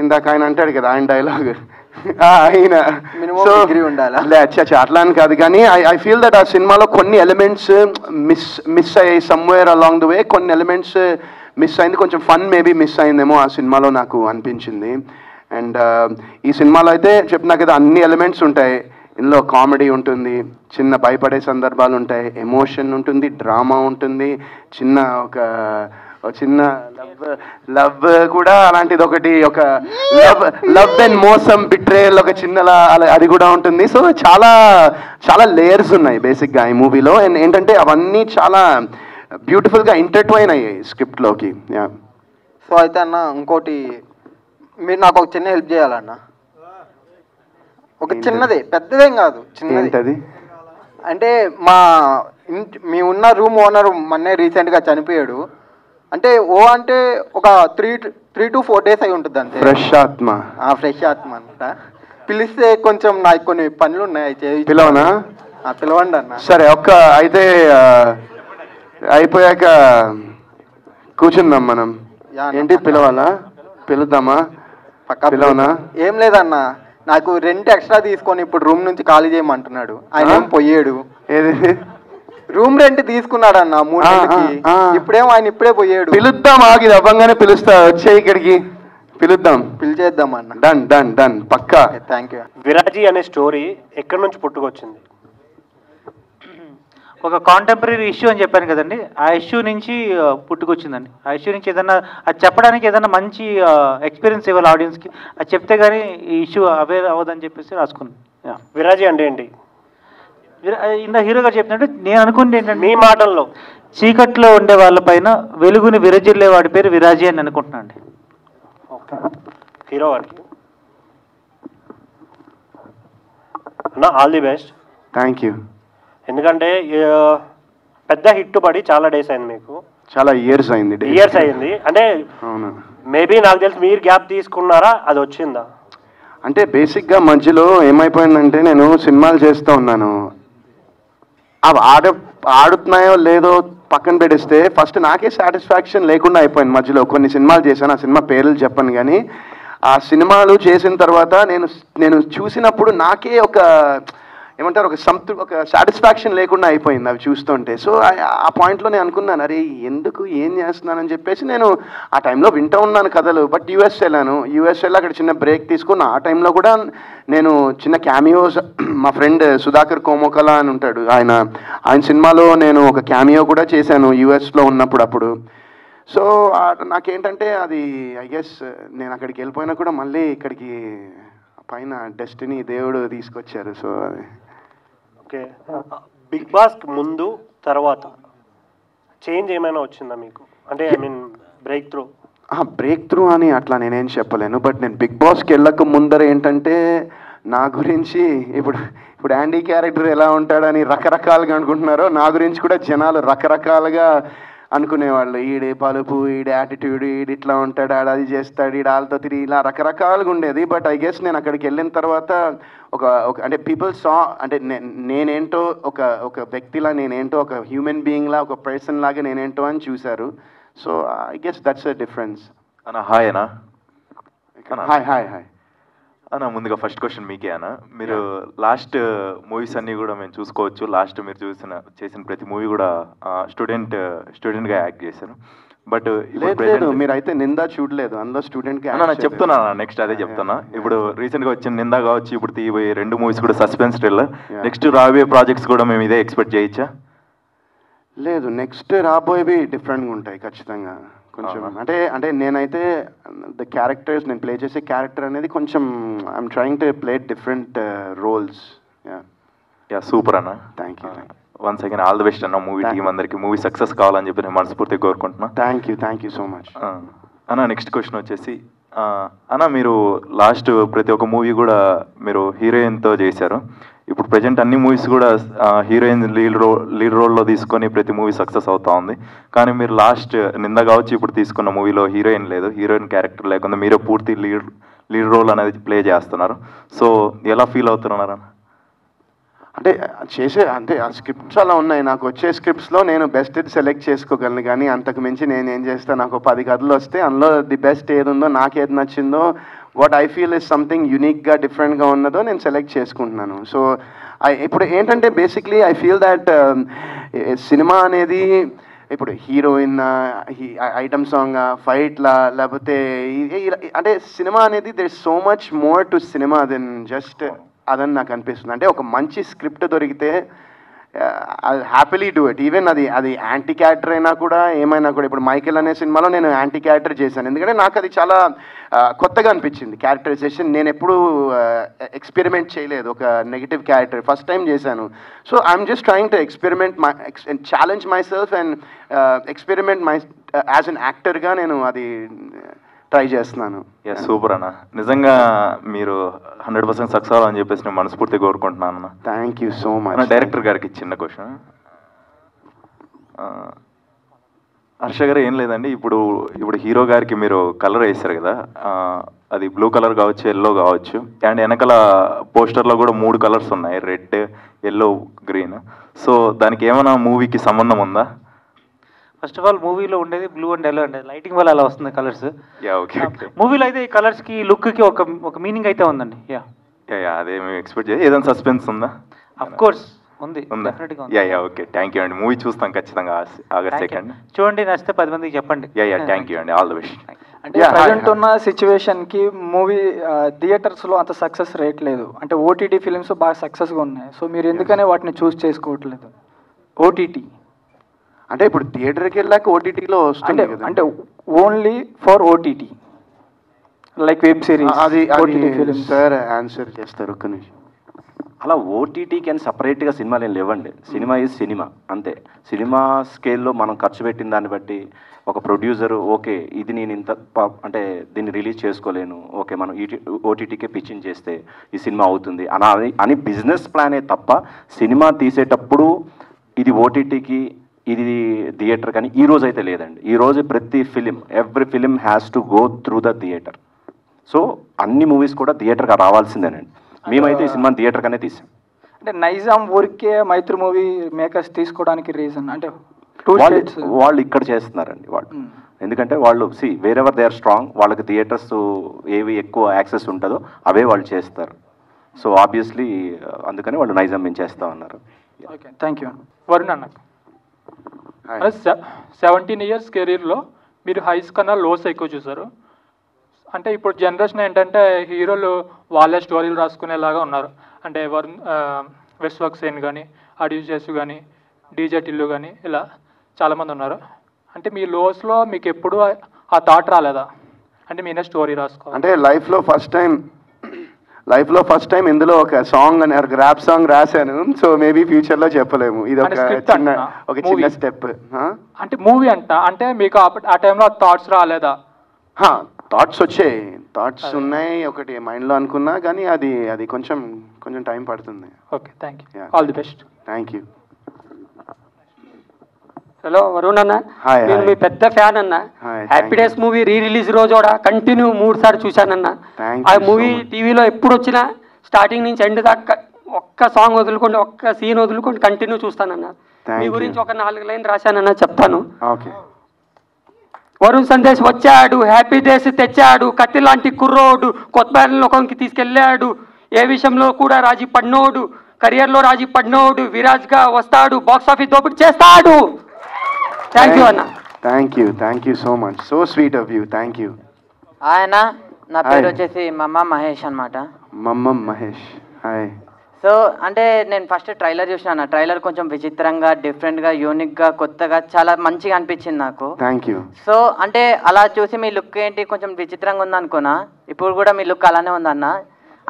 B: ఇందాక ఆయన అంటాడు కదా, ఆయన డైలాగ్ ఆయన అట్లా అని కాదు, కానీ ఐ ఫీల్ దట్ ఆ సినిమాలో కొన్ని ఎలిమెంట్స్ మిస్ అయ్యాయి సమ్వేర్ అలాంగ్ ద వే. కొన్ని ఎలిమెంట్స్ మిస్ అయింది, కొంచెం ఫన్ మేబీ మిస్ అయిందేమో ఆ సినిమాలో నాకు అనిపించింది. అండ్ ఈ సినిమాలో అయితే చెప్పినా కదా, అన్ని ఎలిమెంట్స్ ఉంటాయి. ఇందులో కామెడీ ఉంటుంది, చిన్న భయపడే సందర్భాలు ఉంటాయి, ఎమోషన్ ఉంటుంది, డ్రామా ఉంటుంది, చిన్న లవ్ కూడా అలాంటిది ఒకటి, ఒక లవ్ అండ్ మోసం బిట్రేయల్ ఒక చిన్న అది కూడా ఉంటుంది. సో చాలా చాలా లేయర్స్ ఉన్నాయి బేసిక్గా ఈ మూవీలో. అండ్ ఏంటంటే అవన్నీ చాలా బ్యూటిఫుల్గా ఇంటర్ట్వైన్ అయ్యాయి స్క్రిప్ట్లోకి.
Q: సో అయితే అన్న ఇంకోటి, మీరు నాకు ఒక చిన్న హెల్ప్ చేయాలన్న. ఒక చిన్నదే, పెద్దదేం కాదు, చిన్నది. అంటే మీ ఉన్న రూమ్ ఓనర్ మొన్నే రీసెంట్గా చనిపోయాడు. అంటే అంటే ఒక 3 to 4 days అయి ఉంటుంది అంతే.
B: ఫ్రెష్ ఆత్మ
Q: అంట. పిలిస్తే కొంచెం నాకు కొన్ని పనులు ఉన్నాయి.
B: పిలవనా?
Q: పిలవండి అన్న.
B: సరే, అయితే అయిపోయాక కూర్చుందాం మనం. ఏంటి పిలవాలా? పిలుద్దామా? పిలవనా?
Q: ఏం లేదన్న, నాకు రెంట్ ఎక్స్ట్రా తీసుకొని ఇప్పుడు రూమ్ నుంచి ఖాళీ చేయమంటున్నాడు. ఆయన ఏం పోయాడు, రూమ్ రెంట్ తీసుకున్నాడు అన్న 3 నెలలకి. ఇప్పుడేమో ఆయన ఇప్పుడే పోయాడు.
B: పిలుద్దాం, ఆగి అవ్వంగానే పిలుస్తా, వచ్చే ఇక్కడికి పిలుద్దాం,
Q: పిలిచేద్దాం అన్న.
B: డన్ డన్ డన్ పక్కా.
Q: Thank you.
R: విరాజీ అనే స్టోరీ ఎక్కడి నుంచి పుట్టుకొచ్చింది?
D: ఒక కాంటెంపరీ ఇష్యూ అని చెప్పాను కదండి, ఆ ఇష్యూ నుంచి పుట్టుకొచ్చిందండి. ఆ ఇష్యూ నుంచి ఏదన్నా అది చెప్పడానికి ఏదన్నా మంచి ఎక్స్పీరియన్స్ ఇవ్వాలి ఆడియన్స్కి, అది చెప్తే కానీ ఈ ఇష్యూ అవేర్ అవ్వదని చెప్పేసి రాసుకున్నాను.
R: విరాజీ అంటే ఏంటి?
D: ఇందా హీరో గారు చెప్పినట్టు నేను అనుకుంటే ఏంటంటే,
R: మీ మాటల్లో
D: చీకట్లో ఉండే వాళ్ళపైన వెలుగుని విరజిల్లే వాడి పేరు విరాజీ అని అనుకుంటున్నాను అండి.
R: హీరో గారికి అన్న all the best.
B: Thank you.
R: ఎందుకంటే పెద్ద హిట్ పడి చాలా డేస్ అయింది, మీకు
B: చాలా ఇయర్స్ అయింది.
R: ఇయర్స్ అయింది అంటే
B: అవును.
R: మేబీ నాకు తెలిసి మీరు గ్యాప్ తీసుకున్నారా, అది వచ్చిందా?
B: అంటే బేసిక్గా మధ్యలో ఏమైపోయిందంటే, నేను సినిమాలు చేస్తూ ఉన్నాను, అవి ఆడుతున్నాయో లేదో పక్కన పెడిస్తే ఫస్ట్ నాకే సాటిస్ఫాక్షన్ లేకుండా అయిపోయింది. మధ్యలో కొన్ని సినిమాలు చేశాను, ఆ సినిమా పేర్లు చెప్పను, కానీ ఆ సినిమాలు చేసిన తర్వాత నేను చూసినప్పుడు నాకే ఒక ఏమంటారు, ఒక సాటిస్ఫాక్షన్ లేకుండా అయిపోయింది అవి చూస్తుంటే. సో ఆ పాయింట్లో నేను అనుకున్నాను, అరే ఎందుకు ఏం చేస్తున్నానని చెప్పేసి నేను ఆ టైంలో వింటూ ఉన్నాను కథలు. బట్ యూఎస్ వెళ్ళాను, అక్కడ చిన్న బ్రేక్ తీసుకుని ఆ టైంలో కూడా నేను చిన్న క్యామియోస్, మా ఫ్రెండ్ సుధాకర్ కోమోకలా అని ఉంటాడు, ఆయన సినిమాలో నేను ఒక క్యామియో కూడా చేశాను యూఎస్లో ఉన్నప్పుడు అప్పుడు. సో నాకేంటంటే అది ఐ గెస్ నేను అక్కడికి వెళ్ళిపోయినా కూడా మళ్ళీ ఇక్కడికి పైన డెస్టినీ దేవుడు తీసుకొచ్చారు. సో అది
R: ఓకే. బిగ్ బాస్ ముందు తర్వాత చేంజ్ ఏమైనా వచ్చిందా మీకు? అంటే ఐ మీన్ బ్రేక్ త్రూ
B: అని అట్లా నేనేం చెప్పలేను. బట్ నేను బిగ్ బాస్కి వెళ్ళక ముందర ఏంటంటే నా గురించి ఇప్పుడు యాండీ క్యారెక్టర్ ఎలా ఉంటాడని రకరకాలుగా అనుకుంటున్నారో, నా గురించి కూడా జనాలు రకరకాలుగా అనుకునేవాళ్ళు. ఈడే పలుపు, ఈడే యాటిట్యూడ్, ఈడు ఇట్లా ఉంటాడు, ఆడు అది చేస్తాడు, ఈడు వాళ్ళతో తిరిగి, ఇలా రకరకాలుగా ఉండేది. బట్ ఐ గెస్ నేను అక్కడికి వెళ్ళిన తర్వాత ఒక అంటే పీపుల్ సా, అంటే నేనేంటో ఒక వ్యక్తిలా, నేనేంటో ఒక హ్యూమన్ బీయింగ్లా, ఒక పర్సన్ లాగా నేనేంటో అని చూశారు. So I guess that's a difference.
S: అన్న హాయ్ అన్న.
B: హాయ్ హాయ్ హాయ్
S: అన్న, ముందుగా ఫస్ట్ క్వశ్చన్ మీకే అన్న. మీరు లాస్ట్ మూవీస్ అన్నీ కూడా మేము చూసుకోవచ్చు, లాస్ట్ మీరు చేసిన ప్రతి మూవీ కూడా స్టూడెంట్గా యాక్ట్ చేశారు. బట్
B: లేదు, మీరైతే నిందా చూడలేదు, అందులో స్టూడెంట్గా
S: అన్న చెప్తున్నా, నెక్స్ట్ అదే చెప్తున్నా. ఇప్పుడు రీసెంట్గా వచ్చిన నిందా కావచ్చు, ఇప్పుడు తీయబోయే 2 మూవీస్ కూడా సస్పెన్స్ థ్రిల్లర్. నెక్స్ట్ రాబోయే ప్రాజెక్ట్స్ కూడా మేము ఇదే ఎక్స్పెక్ట్ చేయొచ్చా?
B: లేదు, నెక్స్ట్ రాబోయేవి డిఫరెంట్గా ఉంటాయి ఖచ్చితంగా. కొంచెం అంటే నేనైతే ద క్యారెక్టర్స్, నేను ప్లే చేసే క్యారెక్టర్ అనేది కొంచెం I'm trying to play different roles.
S: Yeah super అన్న.
B: Thank you.
S: Once again all the best అన్న మూవీ టీమ్ అందరికి. మూవీ సక్సెస్ కావాలని చెప్పి నేను మనస్ఫూర్తిగా కోరుకుంటున్నా.
B: థ్యాంక్ యూ సో మచ్
S: అన్న. నెక్స్ట్ క్వశ్చన్ వచ్చేసి అన్న, మీరు లాస్ట్ ప్రతి ఒక్క మూవీ కూడా మీరు హీరోయిన్తో చేశారు. ఇప్పుడు ప్రజెంట్ అన్ని మూవీస్ కూడా హీరోయిన్ లీడ్ రోల్లో తీసుకొని ప్రతి మూవీ సక్సెస్ అవుతా ఉంది. కానీ మీరు లాస్ట్ నింద కావచ్చు ఇప్పుడు తీసుకున్న మూవీలో హీరోయిన్ లేదు, హీరోయిన్ క్యారెక్టర్ లేకుండా మీరే పూర్తి లీడ్ రోల్ అనేది ప్లే చేస్తున్నారు. సో ఎలా ఫీల్ అవుతున్నారన్న?
B: అంటే ఆ స్క్రిప్ట్స్ అలా ఉన్నాయి. నాకు వచ్చే స్క్రిప్ట్స్లో నేను బెస్ట్ సెలెక్ట్ చేసుకోగలను, కానీ అంతకు మించి నేను ఏం చేస్తాను, నాకు 10 కథలు వస్తే అందులో ది బెస్ట్ ఏది ఉందో, నాకేది నచ్చిందో, what I feel is something యూనిక్గా డిఫరెంట్గా ఉన్నదో నేను సెలెక్ట్ చేసుకుంటున్నాను. సో ఇప్పుడు ఏంటంటే basically I feel that cinema అనేది ఇప్పుడు హీరోయిన్, ఐటమ్ సాంగ్, ఫైట్లా, లేకపోతే అంటే సినిమా అనేది there is so much more to cinema than just అదని నాకు అనిపిస్తుంది. అంటే ఒక మంచి స్క్రిప్ట్ దొరికితే I happily do it. Even అది యాంటీ క్యారెక్టర్ అయినా కూడా, ఏమైనా కూడా. ఇప్పుడు మైకేల్ అనే సినిమాలో నేను యాంటీ క్యారెక్టర్ చేశాను, ఎందుకంటే నాకు అది చాలా కొత్తగా అనిపించింది క్యారెక్టరైజేషన్. నేను ఎప్పుడూ ఎక్స్పెరిమెంట్ చేయలేదు ఒక నెగిటివ్ క్యారెక్టర్, ఫస్ట్ టైం చేశాను. So I'm just trying to challenge my self and experiment as an యాక్టర్గా నేను అది ట్రై చేస్తున్నాను.
S: సూపర్ అన్న. నిజంగా మీరు 100% సక్సెస్ అవ్వాలని చెప్పేసి నేను మనస్ఫూర్తిగా కోరుకుంటున్నాను అన్న.
B: Thank you so much.
S: Director గారికి చిన్న క్వశ్చన్. హర్ష గారు ఏం లేదండి, ఇప్పుడు హీరో గారికి మీరు కలర్ వేస్తారు కదా, అది బ్లూ కలర్ కావచ్చు, ఎల్లో కావచ్చు, అండ్ వెనకాల పోస్టర్లో కూడా 3 కలర్స్ ఉన్నాయి, రెడ్, ఎల్లో, గ్రీన్. సో దానికి ఏమైనా మూవీకి సంబంధం ఉందా?
D: ఫస్ట్ ఆఫ్ ఆల్ మూవీలో ఉండేది బ్లూ అండ్ ఎల్లో అండి, లైటింగ్ వల్ల అలా వస్తుంది కలర్స్.
S: ఓకే.
D: మూవీలో అయితే ఈ కలర్స్కి లుక్కి ఒక మీనింగ్ అయితే ఉందండి.
S: అదే మేము ఎక్స్పెక్ట్ చేయాలి. ఏదైనా సస్పెన్స్ ఉందా?
D: అఫ్ కోర్స్ ఉంది,
S: ఉందా?
D: డెఫినెట్గా ఉంది.
S: ఓకే, థ్యాంక్ యూ అండి. మూవీ చూస్తాం ఖచ్చితంగా ఆగస్ట్ 2.
D: చూడండి, నచ్చితే 10 మందికి చెప్పండి.
S: థ్యాంక్ యూ అండి, ఆల్ ద బెస్ట్.
T: అంటే ప్రజెంట్ ఉన్న సిచ్యువేషన్కి మూవీ థియేటర్స్లో అంత సక్సెస్ రేట్ లేదు. అంటే ఓటీటీ ఫిలిమ్స్ బాగా సక్సెస్గా ఉన్నాయి. సో మీరు ఎందుకనే వాటిని చూస్ చేసుకోవట్లేదు? ఓటీటీ
B: అంటే ఇప్పుడు థియేటర్కి వెళ్ళాక ఓటీటీలో వస్తుంది కదా.
T: అంటే only for OTT like web series.
B: అది సార్ ఆన్సర్ చేస్తారు ఒక్క నిమిషం.
E: అలా ఓటీటీకి అని సపరేట్గా సినిమాలు ఏం లేవండి. సినిమా ఈజ్ సినిమా అంతే. సినిమా స్కేల్లో మనం ఖర్చు పెట్టిన దాన్ని బట్టి ఒక ప్రొడ్యూసర్ ఓకే ఇది నేను ఇంత అంటే దీన్ని రిలీజ్ చేసుకోలేను, ఓకే మనం ఓటీటీకే పిచ్చింగ్ చేస్తే ఈ సినిమా అవుతుంది అని బిజినెస్ ప్లానే తప్ప సినిమా తీసేటప్పుడు ఇది ఓటీటీకి ఇది థియేటర్ కానీ ఈ రోజు అయితే లేదండి. ఈ రోజు ప్రతి every film has to go through the theatre. So అన్ని మూవీస్ కూడా థియేటర్గా రావాల్సిందేనండి. మేమైతే ఈ సినిమాని థియేటర్గానే తీసాం.
T: అంటే నైజాం ఊరికే మైత్రి మూవీ మేకర్స్ తీసుకోవడానికి రీజన్ అంటే
E: వాళ్ళు ఇక్కడ చేస్తున్నారండి వాళ్ళు. ఎందుకంటే వాళ్ళు వేరెవర్ దే ఆర్ స్ట్రాంగ్, వాళ్ళకి థియేటర్స్ ఏవి ఎక్కువ యాక్సెస్ ఉంటుందో అవే వాళ్ళు చేస్తారు. సో ఆబ్వియస్లీ అందుకని వాళ్ళు నైజాం మేము చేస్తా ఉన్నారు.
T: Okay, thank you.
U: వరుణ్ అన్న, 17 ఇయర్స్ కెరీర్లో మీరు హైస్ కన్నా లోస్ ఎక్కువ చూసారు. అంటే ఇప్పుడు జనరేషన్ ఏంటంటే హీరోలు వాళ్ళే స్టోరీలు రాసుకునేలాగా ఉన్నారు. అంటే విశ్వక్ సేన్ కానీ, అడ్యూజెస్ కానీ, డీజే టిల్లు కానీ ఇలా చాలామంది ఉన్నారు. అంటే మీ లోస్లో మీకు ఎప్పుడు ఆ థాట్ రాలేదా? అంటే మీనే స్టోరీ రాసుకోవాలి.
B: అంటే లైఫ్లో ఫస్ట్ టైం ఇందులో ఒక సాంగ్ అని ర్యాప్ సాంగ్ రాశాను. సో మేబీ ఫ్యూచర్లో చెప్పలేము. ఇది ఒక చిన్న స్టెప్.
U: అంటే మూవీ అంటే మీకు ఆ టైంలో థాట్స్ రాలేదా?
B: థాట్స్ వచ్చాయి, థాట్స్ ఉన్నాయి, ఒకటి మైండ్లో అనుకున్నా కానీ అది కొంచెం టైం పడుతుంది.
U: Okay, thank you, all the best.
B: Thank you.
V: Hello Varun అన్న, నేను మీ పెద్ద ఫ్యాన్ అన్న. హ్యాపీ డేస్ మూవీ రిలీజ్ రోజు కూడా కంటిన్యూ 3 సార్లు చూశానన్న. ఆ మూవీ టీవీలో ఎప్పుడు వచ్చినా స్టార్టింగ్ నుంచి ఎండ్ దాకా ఒక్క సాంగ్ వదులుకోండి, ఒక్క సీన్ వదులుకోండి కంటిన్యూ చూస్తానన్న. మీ గురించి ఒక 4 లైన్ రాశానన్న, చెప్తాను. వరుణ్ సందేశ్ వచ్చాడు, హ్యాపీ డేస్ తెచ్చాడు, కత్తి లాంటి కుర్రోడు, కొత్త లోకంకి తీసుకెళ్ళాడు, ఏ విషయంలో కూడా రాజీ పడినోడు, కెరియర్లో రాజీ పడినోడు, విరాజ్గా వస్తాడు, బాక్స్ ఆఫీస్ దోపిడీ చేస్తాడు. థ్యాంక్ యూ అన్న.
B: Thank you so much, so sweet of you. Thank you.
W: ఆయన నా పేరు వచ్చేసి మమ్మ మహేష్ అనమాట.
B: మమ్మ మహేష్, హాయ్.
W: సో అంటే నేను ఫస్ట్ ట్రైలర్ చూసినా. ట్రైలర్ కొంచెం విచిత్రంగా, డిఫరెంట్గా, యూనిక్గా, కొత్తగా చాలా మంచిగా అనిపించింది నాకు.
B: Thank you.
W: సో అంటే అలా చూసి మీ లుక్ ఏంటి కొంచెం విచిత్రంగా ఉందనుకున్నా. ఇప్పుడు కూడా మీ లుక్ అలానే ఉందన్న.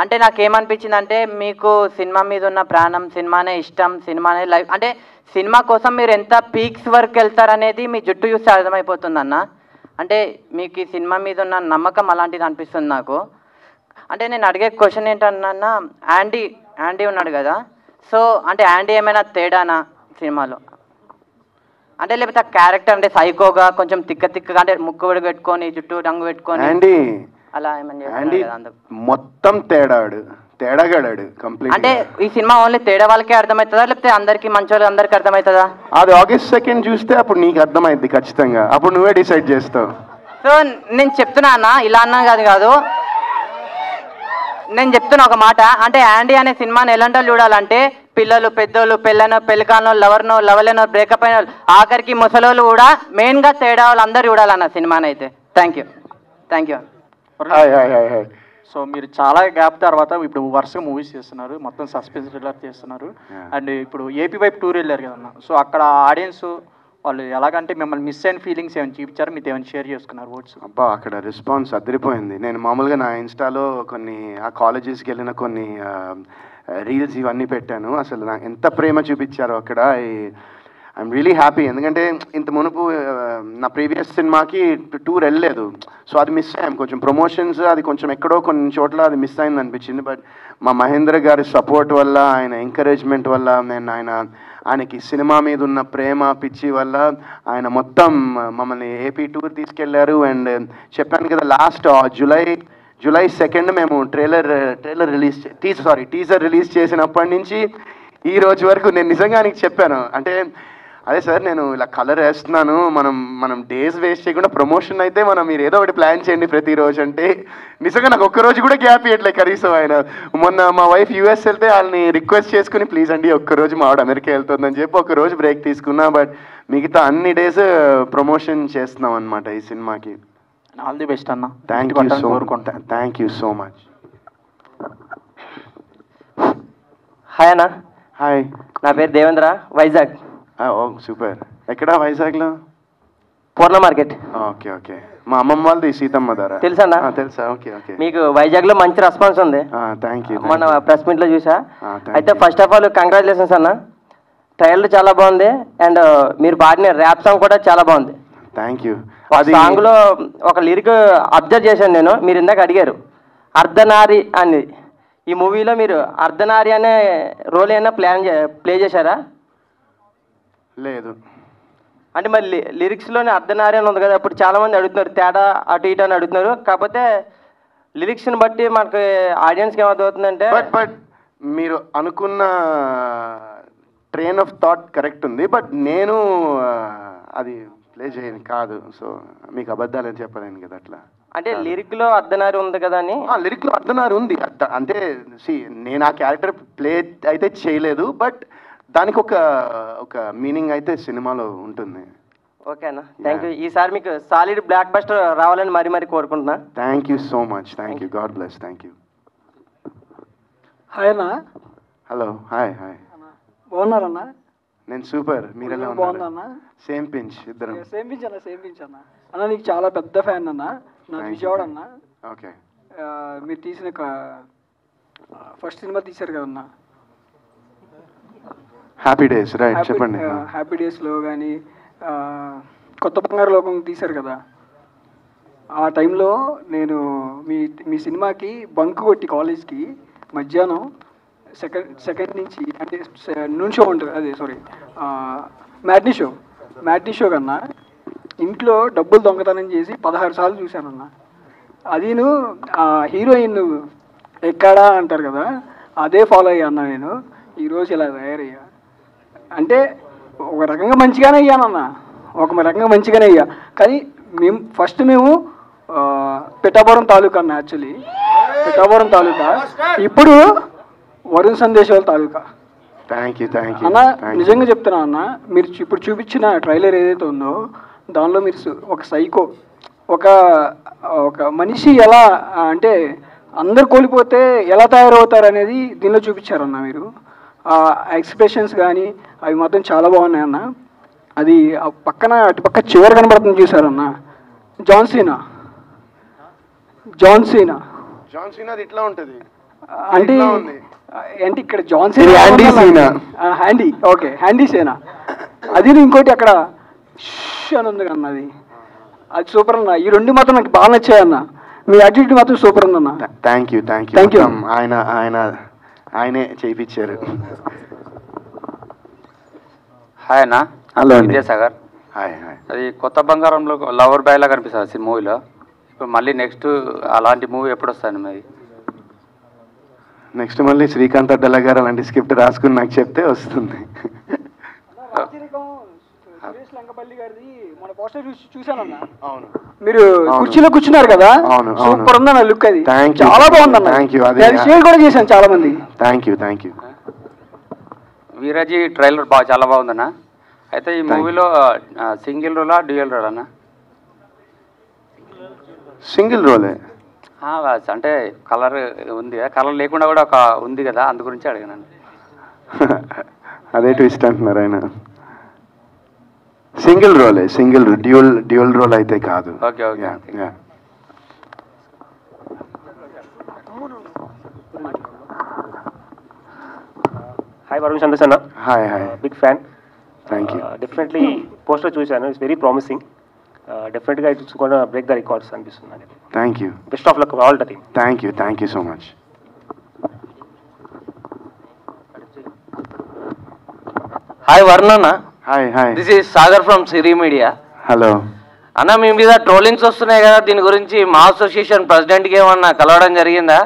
W: అంటే నాకేమనిపించింది అంటే మీకు సినిమా మీద ఉన్న ప్రాణం, సినిమానే ఇష్టం, సినిమానే లైఫ్. అంటే సినిమా కోసం మీరు ఎంత పీక్స్ వరకు వెళ్తారనేది మీ జుట్టు చూస్తే అర్థమైపోతుంది అన్న. అంటే మీకు ఈ సినిమా మీద ఉన్న నమ్మకం అలాంటిది అనిపిస్తుంది నాకు. అంటే నేను అడిగే క్వశ్చన్ ఏంటన్నా, యాండీ ఉన్నాడు కదా, సో అంటే యాండీ ఏమైనా తేడానా సినిమాలో? అంటే లేకపోతే ఆ క్యారెక్టర్ అంటే సైకోగా కొంచెం తిక్కగా అంటే ముక్కు పెట్టుకొని జుట్టు రంగు పెట్టుకొని అలా ఏమన్నా
B: మొత్తం తేడాగాడాడు కంప్లీట్.
W: అంటే ఈ సినిమా ఓన్లీ తేడా వాళ్ళకే అర్థమవుతుందా లేకపోతే అందరికి మంచి వాళ్ళకి అందరికి అర్థమవుతుందా?
B: అది August 2 చూస్తే అప్పుడు నీకు అర్థమైంది ఖచ్చితంగా. అప్పుడు నువ్వే డిసైడ్ చేస్తావు.
W: సో నేను చెప్తున్నా అన్న, ఇలా అన్నా కాదు, నేను చెప్తున్నా ఒక మాట. అంటే యాండీ అనే సినిమాని ఎలాంటి చూడాలంటే పిల్లలు, పెద్దోళ్ళు, పెళ్ళికానో, లవర్నో, లవలేనో, బ్రేకప్ అయిన ఆఖరికి ముసలోళ్ళు కూడా మెయిన్గా తేడా వాళ్ళు అందరు చూడాలన్న సినిమాని అయితే. Thank you.
T: సో మీరు చాలా గ్యాప్ తర్వాత ఇప్పుడు వరుసగా మూవీస్ చేస్తున్నారు, మొత్తం సస్పెన్స్ థ్రిల్లర్ చేస్తున్నారు. అండ్ ఇప్పుడు ఏపీ వైపు టూర్ వెళ్ళారు కదన్నా. సో అక్కడ ఆడియన్స్ వాళ్ళు ఎలాగంటే మిమ్మల్ని మిస్ అయిన ఫీలింగ్స్ ఏమైనా చూపించారు, మీతో ఏమైనా షేర్ చేసుకున్నారు వర్డ్స్?
B: అబ్బా, అక్కడ రెస్పాన్స్ అదిరిపోయింది. నేను మామూలుగా నా ఇన్స్టాలో కొన్ని ఆ కాలేజెస్కి వెళ్ళిన కొన్ని రీల్స్ ఇవన్నీ పెట్టాను. అసలు నాకు ఎంత ప్రేమ చూపించారో అక్కడ. I'm really happy. ఎందుకంటే ఇంత మునుపు నా ప్రీవియస్ సినిమాకి టూర్ వెళ్ళలేదు. సో అది మిస్ అయ్యాం. కొంచెం ప్రమోషన్స్ అది కొంచెం ఎక్కడో కొన్ని చోట్ల అది మిస్ అయింది అనిపించింది. బట్ మా మహేంద్ర గారి సపోర్ట్ వల్ల, ఆయన ఎంకరేజ్మెంట్ వల్ల, నేను ఆయనకి సినిమా మీద ఉన్న ప్రేమ పిచ్చి వల్ల ఆయన మొత్తం మమ్మల్ని ఏపీ టూర్ తీసుకెళ్లారు. అండ్ చెప్పాను కదా, లాస్ట్ జూలై 2 మేము టీజర్ రిలీజ్ చేసినప్పటి నుంచి ఈ రోజు వరకు నేను నిజంగా ఆయనకి చెప్పాను. అంటే అదే సార్ నేను ఇలా కలర్ వేస్తున్నాను, మనం డేస్ వేస్ట్ చేయకుండా ప్రమోషన్ అయితే మీరు ఏదో ఒకటి ప్లాన్ చేయండి ప్రతిరోజు అంటే నిజంగా నాకు ఒక్కరోజు కూడా గ్యాప్ ఇవ్వట్లేదు కనీసం. ఆయన మొన్న మా వైఫ్ యూఎస్ వెళ్తే వాళ్ళని రిక్వెస్ట్ చేసుకుని ప్లీజ్ అండి ఒక్కరోజు మా ఆవిడ అమెరికా వెళ్తుందని చెప్పి ఒక్కరోజు బ్రేక్ తీసుకున్నా. బట్ మిగతా అన్ని డేస్ ప్రమోషన్ చేస్తున్నాం అనమాట ఈ సినిమాకి.
T: ఆల్ ది బెస్ట్ అన్న.
B: Thank you so much.
C: Hi అన్న.
B: హాయ్,
C: నా పేరు దేవేంద్ర, వైజాగ్.
B: ఓ సూపర్. ఎక్కడ వైజాగ్లో?
C: పూర్ణ మార్కెట్.
B: Okay okay. మా అమ్మమ్మ వాళ్ళది సీతమ్మ ధార.
C: తెలుసా అన్న?
B: తెలుసా. Okay okay.
C: మీకు వైజాగ్లో మంచి రెస్పాన్స్ ఉంది.
B: Thank you.
C: మన ప్రెస్ మీట్లో చూసా. అయితే ఫస్ట్ ఆఫ్ ఆల్ కంగ్రాచులేషన్స్ అన్న. ట్రైలర్ చాలా బాగుంది అండ్ మీరు పాడిన ర్యాప్ సాంగ్ కూడా చాలా బాగుంది.
B: Thank you.
C: ఆ సాంగ్లో ఒక లిరిక్ అబ్జర్వ్ చేశాను నేను. మీరు ఇందాక అడిగారు అర్ధనారి అని. ఈ మూవీలో మీరు అర్ధనారి అనే రోల్ ఏమైనా ప్లే చేశారా?
B: లేదు.
C: అంటే మరి లిరిక్స్లోనే అర్ధనారి అని ఉంది కదా, అప్పుడు చాలామంది అడుగుతున్నారు తేడా అటు ఇటు అని అడుగుతున్నారు. కాకపోతే లిరిక్స్ని బట్టి మనకి ఆడియన్స్కి ఏమవుతుందంటే
B: బట్ మీరు అనుకున్న ట్రైన్ ఆఫ్ థాట్ కరెక్ట్ ఉంది. బట్ నేను అది ప్లే చేయను కాదు. సో మీకు అబద్ధాలని చెప్పలేను కదా అట్లా.
C: అంటే లిరిక్లో అర్ధనారి ఉంది కదా అని.
B: లిరిక్లో అర్ధనారి ఉంది అంటే నేను ఆ క్యారెక్టర్ ప్లే అయితే చేయలేదు. బట్ దానికి ఒక మీనింగ్ అయితే సినిమాలో ఉంటుంది.
C: ఓకే అన్న, థ్యాంక్ యూ. ఈసారి మీకు సాలిడ్ బ్లాక్ బస్టర్ రావాలని మరీ కోరుకుంటున్నా.
B: Thank you so much. Thank you. God bless. Thank you.
F: Hi అన్న.
B: హలో. Hi hi.
F: బాగున్నారన్నా?
B: నేను సూపర్. మీరు ఎలా
F: బాగున్నా?
B: సేమ్ పించ్ ఇద్దరం.
F: సేమ్ పించ్ అన్న. అన్న నీకు చాలా పెద్ద ఫ్యాన్ అన్న. నా విజయవాడ అన్న.
B: ఓకే.
F: మీరు తీసిన ఫస్ట్ సినిమా తీశారు కదన్నా,
B: హ్యాపీ డేస్. రైట్, చెప్పండి.
F: హ్యాపీ డేస్లో కానీ కొత్త బంగారు లోకం తీశారు కదా, ఆ టైంలో నేను మీ సినిమాకి బంక్ కొట్టి కాలేజ్కి మధ్యాహ్నం సెకండ్ నుంచి అంటే నూన్ షో ఉంటుంది, అదే సారీ మ్యాట్నీ షో కన్నా ఇంట్లో డబ్బులు దొంగతనం చేసి 16 సార్లు చూశానన్న. అదిను హీరోయిన్ ఎక్కడా అంటారు కదా, అదే ఫాలో అయ్యా అన్న. నేను ఈరోజు ఇలా తయారయ్యా అంటే ఒక రకంగా మంచిగానే అయ్యానన్న, ఒక రకంగా మంచిగానే అయ్యా. కానీ మేము పిఠాపురం తాలూకా అన్న, యాక్చువల్లీ పిఠాపురం తాలూకా, ఇప్పుడు వరుణ్ సందేశ్ వాళ్ళ తాలూకా.
B: థ్యాంక్ యూ
F: అన్న. నిజంగా చెప్తున్నా అన్న, మీరు ఇప్పుడు చూపించిన ట్రైలర్ ఏదైతే ఉందో దానిలో మీరు ఒక సైకో, ఒక మనిషి ఎలా అంటే అందరు కోల్పోతే ఎలా తయారవుతారు అనేది దీనిలో చూపించారన్న. మీరు ఆ ఎక్స్ప్రెషన్స్ కానీ అవి మాత్రం చాలా బాగున్నాయి అన్న. అది పక్కన అటుపక్క చివరి కనబడుతుంది చూసారన్న, జాన్ సీనా
B: ఇట్లా ఉంటుంది
F: అంటే ఇక్కడ John Cena handy, okay handy Cena. అది ఇంకోటి అక్కడ అని ఉంది కన్నా, అది సూపర్ అన్న. ఈ రెండు మాత్రం నాకు బాగా నచ్చాయన్న. మీ యాటిట్యూడ్ మాత్రం సూపర్ ఉందన్న.
B: Thank you. ఆయనే చేయించారు.
H: హాయ్ అన్న.
B: హలో
H: విద్యాసాగర్.
B: హాయ్.
H: అది కొత్త బంగారంలో లవర్ బాయ్ లా కనిపిస్తుంది మూవీలో. ఇప్పుడు మళ్ళీ నెక్స్ట్ అలాంటి మూవీ ఎప్పుడు వస్తాను మరి?
B: నెక్స్ట్ మళ్ళీ శ్రీకాంత్ అడ్డల గారు అలాంటి స్క్రిప్ట్ రాసుకుని నాకు చెప్తే వస్తుంది.
F: మీరు కుర్చీలో కూర్చున్నారు కదా, సూపర్ ఉందన్న లుక్. అది చాలా బాగుందన్న. షేర్ కూడా చేశాను చాలా మంది.
B: Thank you.
H: వీరాజీ ట్రైలర్ చాలా బాగుందన్న. అయితే ఈ మూవీలో సింగిల్ రోలా డ్యూయల్ రోల్ అన్న?
B: సింగిల్ రోలే.
H: అంటే కలర్ ఉంది కదా, కలర్ లేకుండా కూడా ఒక ఉంది కదా, అందు గురించి అడిగాను.
B: అదే ట్విస్ట్ అంటున్నారు ఆయన. సింగిల్ రోలే, డ్యూయల్ రోల్ అయితే కాదు.
H: Okay okay.
R: Hi Varun Sandesh అన్న.
B: Hi.
R: Big fan.
B: Thank you.
R: Definitely poster చూశాను, ఇట్స్ వెరీ ప్రామిసింగ్. డెఫినెట్గా it's gonna break the records అనిపిస్తుంది.
B: Thank you.
R: Best of luck all the team.
B: Thank you so much.
C: Hi Varun అన్న.
B: Hi.
C: This is Sagar from Siri media.
B: Hello
C: అన్న. మీ మీద trollings వస్తున్నాయి కదా, దీని గురించి మా అసోసియేషన్ ప్రెసిడెంట్కి ఏమన్నా కలవడం జరిగిందా?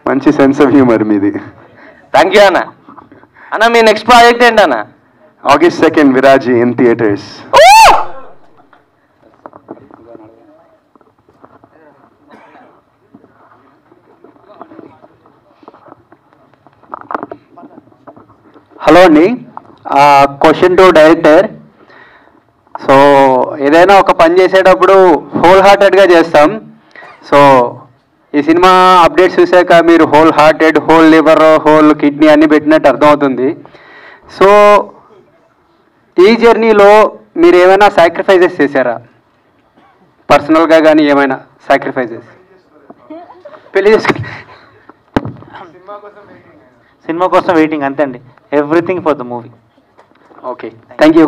B: మంచి సెన్స్ ఆఫ్ హ్యూమర్ మీది.
C: థ్యాంక్ యూ అన్న.
N: అన్న మీ నెక్స్ట్ ప్రాజెక్ట్ ఏంటన్నా?
B: August 2nd, Viraji in theaters.
J: Hello అండి, క్వశ్చన్ టు డైరెక్టర్. సో ఏదైనా ఒక పని చేసేటప్పుడు హోల్ హార్టెడ్గా చేస్తాం. సో ఈ సినిమా అప్డేట్స్ చూసాక మీరు whole hearted, whole liver, whole kidney అన్ని పెట్టినట్టు అర్థమవుతుంది. సో ఈ జర్నీలో మీరు ఏమైనా సాక్రిఫైజెస్ చేశారా? పర్సనల్గా కానీ ఏమైనా సాక్రిఫైజెస్? పెళ్లి చేసుకుని
D: సినిమా కోసం వెయిటింగ్ అంతే అండి. Everything for the movie.
J: Okay, thank you.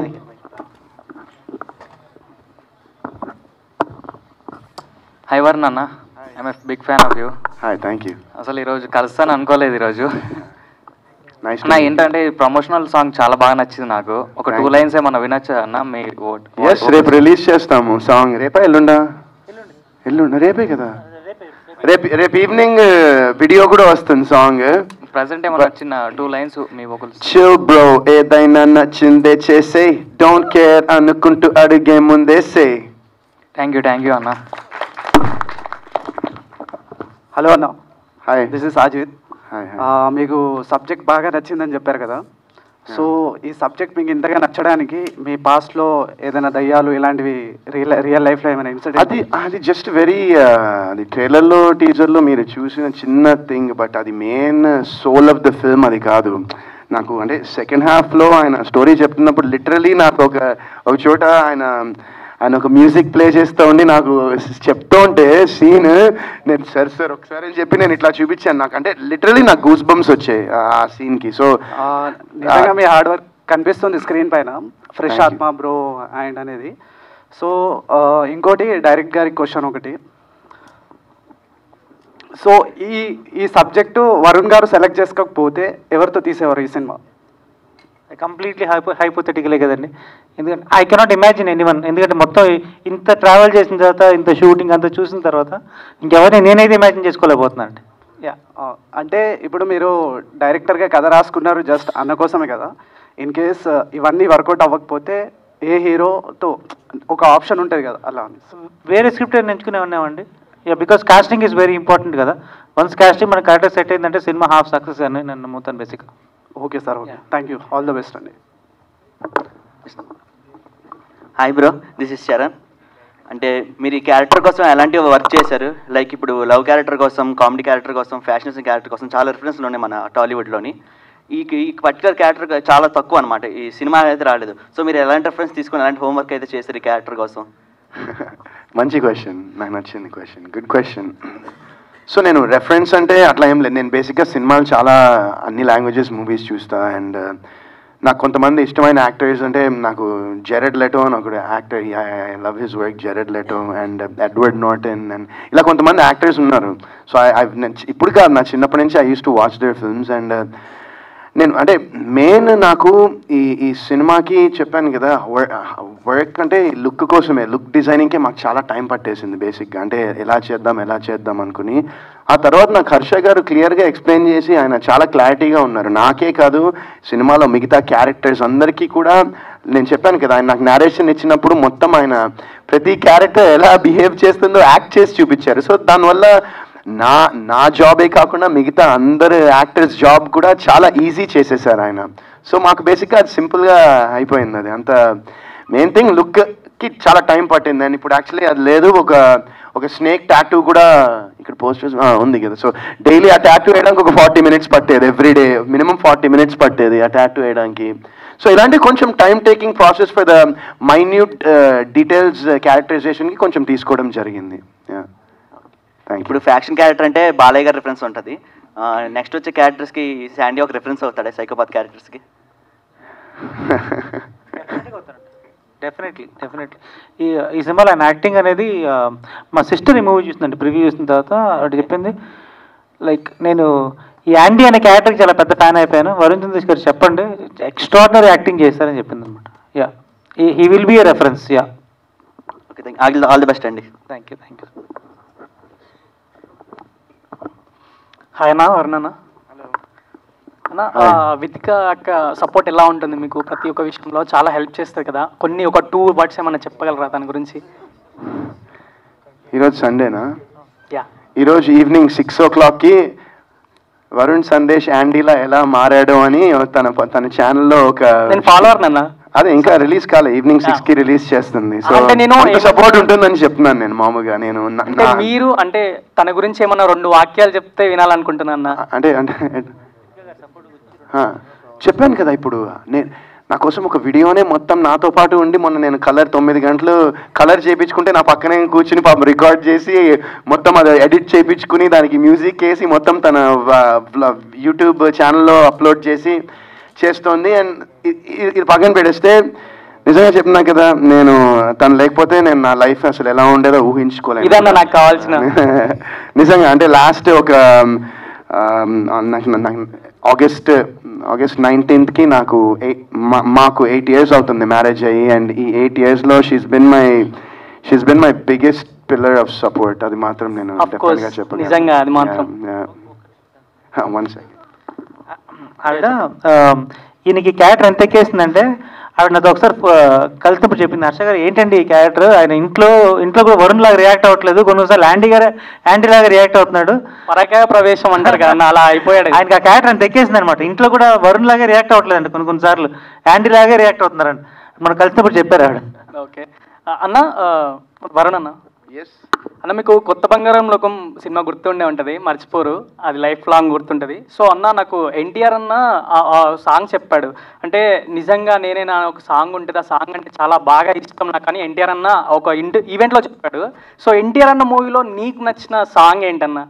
H: Hi Varun అన్న, I'm a big fan of you.
B: Hi, thank you.
H: అసలు ఈరోజు కలుస్తాను అనుకోలేదు ఈరోజు.
B: నైస్.
H: నా ఏంటంటే ప్రమోషనల్ సాంగ్ చాలా బాగా నచ్చింది నాకు. ఒక 2 లైన్స్ ఏమన్నా వినొచ్చా అన్న? మీ
B: ఎస్, రేపు రిలీజ్ చేస్తాము సాంగ్. రేపా ఎల్లుండా? ఎల్లుండా, రేపే కదా. రేపు ఈవినింగ్ వీడియో కూడా వస్తుంది సాంగ్.
H: ప్రెసెంట్ ఏమన్నా చిన్న 2 లైన్స్ మీ వోకల్స్.
B: చిల్ బ్రో, ఏదైనా నచ్చిందే చేసే, డోంట్ కేర్ అనుకుంటూ అడిగే ముందే సే.
H: థ్యాంక్ యూ అన్న.
J: హలో అన్న.
B: Hi,
J: this is Ajith. మీకు సబ్జెక్ట్ బాగా నచ్చిందని చెప్పారు కదా. సో ఈ సబ్జెక్ట్ మీకు ఇంతగా నచ్చడానికి మీ పాస్ట్లో ఏదైనా దయ్యాలు ఇలాంటివి రియల్ లైఫ్లో ఏమైనా ఇన్సిడెంట్?
B: అది జస్ట్ వెరీ అది ట్రైలర్లో టీజర్లో మీరు చూసిన చిన్న థింగ్, బట్ అది main soul of the film అది కాదు. నాకు అంటే సెకండ్ హాఫ్లో ఆయన స్టోరీ చెప్తున్నప్పుడు లిటరలీ నాకు ఒక చోట ఆయన ఒక మ్యూజిక్ ప్లే చేస్తూ ఉండి నాకు చెప్తూ ఉంటే సీన్, నేను సార్ ఒకసారి అని చెప్పి నేను ఇట్లా చూపించాను. నాకు అంటే లిటరలీ నాకు గూస్ బంప్స్ వచ్చాయి ఆ సీన్కి. సో
J: నిజంగా మీ హార్డ్ వర్క్ కనిపిస్తుంది స్క్రీన్ పైన. ఫ్రెష్ ఆత్మ బ్రో అండ్ అనేది. సో ఇంకోటి డైరెక్ట్ గారికి క్వశ్చన్ ఒకటి. సో ఈ సబ్జెక్టు వరుణ్ గారు సెలెక్ట్ చేసుకోకపోతే ఎవరితో తీసేవారు ఈ సినిమా?
D: కంప్లీట్లీ హైపోథెటికలే కదండి. ఎందుకంటే ఐ కెనాట్ ఇమాజిన్ ఎనీవన్. ఎందుకంటే మొత్తం ఇంత ట్రావెల్ చేసిన తర్వాత, ఇంత షూటింగ్ అంతా చూసిన తర్వాత ఇంకెవరిని నేనైతే ఇమాజిన్ చేసుకోలేకపోతున్నాను అండి.
J: అంటే ఇప్పుడు మీరు డైరెక్టర్గా కథ రాసుకున్నారు జస్ట్ అన్న కోసమే కదా. ఇన్ కేస్ ఇవన్నీ వర్కౌట్ అవ్వకపోతే ఏ హీరోతో ఒక ఆప్షన్ ఉంటుంది కదా, అలా
D: వేరే స్క్రిప్ట్ ఎంచుకునే ఉన్నామండి. Because casting is very important కదా. వన్స్ కాస్టింగ్ మన కరెక్ట్గా సెట్ అయిందంటే సినిమా హాఫ్ సక్సెస్ అని నేను నమ్ముతాను బేసిక్గా.
J: Okay sir, okay, thank you, all the best అండి.
A: Hi bro, this is Sharan. అంటే మీరు ఈ క్యారెక్టర్ కోసం ఎలాంటి వర్క్ చేశారు? లైక్ ఇప్పుడు లవ్ క్యారెక్టర్ కోసం, కామెడీ క్యారెక్టర్ కోసం, ఫ్యాషన్ క్యారెక్టర్ కోసం చాలా రిఫరెన్స్లు ఉన్నాయి మన టాలీవుడ్లోని. ఈ పర్టికులర్ క్యారెక్టర్ చాలా తక్కువ అనమాట, ఈ సినిమా అయితే రాలేదు. సో మీరు ఎలాంటి రిఫరెన్స్ తీసుకుని ఎలాంటి హోంవర్క్ అయితే చేశారు ఈ క్యారెక్టర్ కోసం?
B: మంచి క్వశ్చన్, నాకు నచ్చింది క్వశ్చన్, గుడ్ క్వశ్చన్. సో నేను రెఫరెన్స్ అంటే అట్లా ఏం లేదు. నేను బేసిక్గా సినిమాలు చాలా అన్ని లాంగ్వేజెస్ మూవీస్ చూస్తా. అండ్ నాకు కొంతమంది ఇష్టమైన యాక్టర్స్ అంటే నాకు జెరెడ్ లెటో అని ఒక actor, I love his work, జెరెడ్ Leto and Edward Norton and ఇలా కొంతమంది యాక్టర్స్ ఉన్నారు. సో ఇప్పుడు కాదు, నా చిన్నప్పటి నుంచి I use to watch their films. And నేను అంటే మెయిన్ నాకు ఈ సినిమాకి చెప్పాను కదా, వర్క్ అంటే లుక్ కోసమే, లుక్ డిజైనింగ్కే మాకు చాలా టైం పట్టేసింది బేసిక్గా. అంటే ఎలా చేద్దాం అనుకుని ఆ తర్వాత నాకు హర్ష గారు క్లియర్గా ఎక్స్ప్లెయిన్ చేసి ఆయన చాలా క్లారిటీగా ఉన్నారు. నాకే కాదు, సినిమాలో మిగతా క్యారెక్టర్స్ అందరికీ కూడా. నేను చెప్పాను కదా, ఆయన నాకు నేరేషన్ ఇచ్చినప్పుడు మొత్తం ఆయన ప్రతి క్యారెక్టర్ ఎలా బిహేవ్ చేస్తుందో యాక్ట్ చేసి చూపించారు. సో దానివల్ల నా జాబే కాకుండా మిగతా అందరు యాక్టర్స్ జాబ్ కూడా చాలా ఈజీ చేసేసారు ఆయన. సో మాకు బేసిక్గా అది సింపుల్గా అయిపోయింది. అది అంత మెయిన్ థింగ్ లుక్కి చాలా టైం పట్టింది. అండ్ ఇప్పుడు యాక్చువల్లీ అది లేదు, ఒక స్నేక్ టాటూ కూడా ఇక్కడ పోస్టర్స్ ఉంది కదా. సో డైలీ ఆ టాటూ వేయడానికి ఒక 40 minutes పట్టేది, ఎవ్రీడే మినిమం 40 minutes పట్టేది ఆ టాటూ వేయడానికి. సో ఇలాంటి కొంచెం time taking process for the minute details క్యారెక్టరైజేషన్కి కొంచెం తీసుకోవడం జరిగింది.
A: ఇప్పుడు ఫ్యాక్షన్ క్యారెక్టర్ అంటే బాలయ్య గారి రిఫరెన్స్ ఉంటుంది. నెక్స్ట్ వచ్చే క్యారెక్టర్స్కి శాండీ ఒక రిఫరెన్స్ అవుతాడు, సైకోపాత్ క్యారెక్టర్స్కి?
D: డెఫినెట్లీ. ఈ సినిమాలో ఆయన యాక్టింగ్ అనేది మా సిస్టర్ ఈ మూవీ చూసిందండి, ప్రివ్యూ చూసిన తర్వాత అటు చెప్పింది, లైక్ నేను ఈ యాండీ అనే క్యారెక్టర్కి చాలా పెద్ద ఫ్యాన్ అయిపోయాను. వరుణ్ చంద్రేష్ గారు చెప్పండి, ఎక్స్ట్రాడినరీ యాక్టింగ్ చేస్తారని చెప్పింది అనమాట. He will be a reference.
A: Okay, all the best అండి.
D: Thank you. హాయ్ అన్న, వరుణ్ అన్న.
G: అన్న వితిక అక్క సపోర్ట్ ఎలా ఉంటుంది మీకు ప్రతి ఒక్క విషయంలో? చాలా హెల్ప్ చేస్తుంది కదా, కొన్ని ఒక 2 words ఏమన్నా చెప్పగలరా దాని గురించి?
B: ఈరోజు సండేనా?
G: యా.
B: ఈరోజు ఈవినింగ్ 6 o'clockకి వరుణ్ సందేశ్ యాండీలా ఎలా మారాడు అని తన ఛానల్లో ఒక
G: నేను ఫాలోవర్ నన్న.
B: అదే ఇంకా రిలీజ్ కాలే, ఈవినింగ్ 6కి రిలీజ్ చేస్తుంది. సో
G: అంటే నేను
B: సపోర్ట్ ఉంటుందని చెప్తున్నాను నేను మామూలుగా. నేను
G: అంటే మీరు అంటే తన గురించి ఏమన్నా 2 వాక్యాలు చెప్తే వినాలనుకుంటున్నా.
B: అంటే చెప్పాను కదా, ఇప్పుడు నా కోసం ఒక వీడియోనే మొత్తం నాతో పాటు ఉండి మొన్న నేను కలర్ 9 గంటలు కలర్ చేయించుకుంటే నా పక్కనే కూర్చుని పాపం రికార్డ్ చేసి మొత్తం అది ఎడిట్ చేయించుకుని దానికి మ్యూజిక్ వేసి మొత్తం తన యూట్యూబ్ ఛానల్లో అప్లోడ్ చేస్తోంది. అండ్ ఇది పక్కన పెడేస్తే నిజంగా చెప్తున్నా కదా, నేను తను లేకపోతే నేను నా లైఫ్ అసలు ఎలా ఉండేదో ఊహించుకోలేదు.
G: ఇదన్నా నాకు కావాల్సిన
B: నిజంగా. అంటే లాస్ట్ ఒక ఆగస్ట్ 19th నాకు మాకు 8 years అవుతుంది మ్యారేజ్ అయ్యి. అండ్ ఈ 8 yearsలో she's been my biggest pillar of support. అది మాత్రం నేను డెఫినెట్గా చెప్పాను.
G: నిజంగా అది మాత్రం.
B: One second.
D: ఆవిడ ఈయనకి క్యారెక్టర్ ఎంత ఎక్కేసిందంటే ఆవిడ నాతో ఒకసారి కలిసినప్పుడు చెప్పింది, హర్ష గారు ఏంటండి ఈ క్యారెక్టర్, ఆయన ఇంట్లో కూడా వరుణ్ లాగా రియాక్ట్ అవ్వట్లేదు, కొన్నిసార్లు యాంటీ లాగా రియాక్ట్ అవుతున్నాడు,
G: పరకాయ ప్రవేశం అంటారు కదా అలా అయిపోయాడు.
D: ఆయనకి ఆ క్యారెక్టర్ అంత ఎక్కేసింది అనమాట. ఇంట్లో కూడా వరుణ్ లాగా రియాక్ట్ అవ్వట్లేదండి, కొన్నిసార్లు యాంటీ లాగా రియాక్ట్ అవుతున్నారండి. మనం కలిసినప్పుడు చెప్పారు ఆవిడ.
G: ఓకే అన్న, వరుణ్ అన్న అన్న మీకు కొత్త బంగారం లోకం సినిమా గుర్తుండే ఉంటుంది, మర్చిపోరు, అది లైఫ్ లాంగ్ గుర్తుంటుంది. సో అన్న నాకు ఎన్టీఆర్ అన్న ఆ సాంగ్ చెప్పాడు, అంటే నిజంగా నేనే నా ఒక సాంగ్ ఉంటుంది, ఆ సాంగ్ అంటే చాలా బాగా ఇష్టం నాకు అని ఎన్టీఆర్ అన్న ఒక ఈవెంట్లో చెప్పాడు. సో ఎన్టీఆర్ అన్న మూవీలో నీకు నచ్చిన సాంగ్ ఏంటన్నా?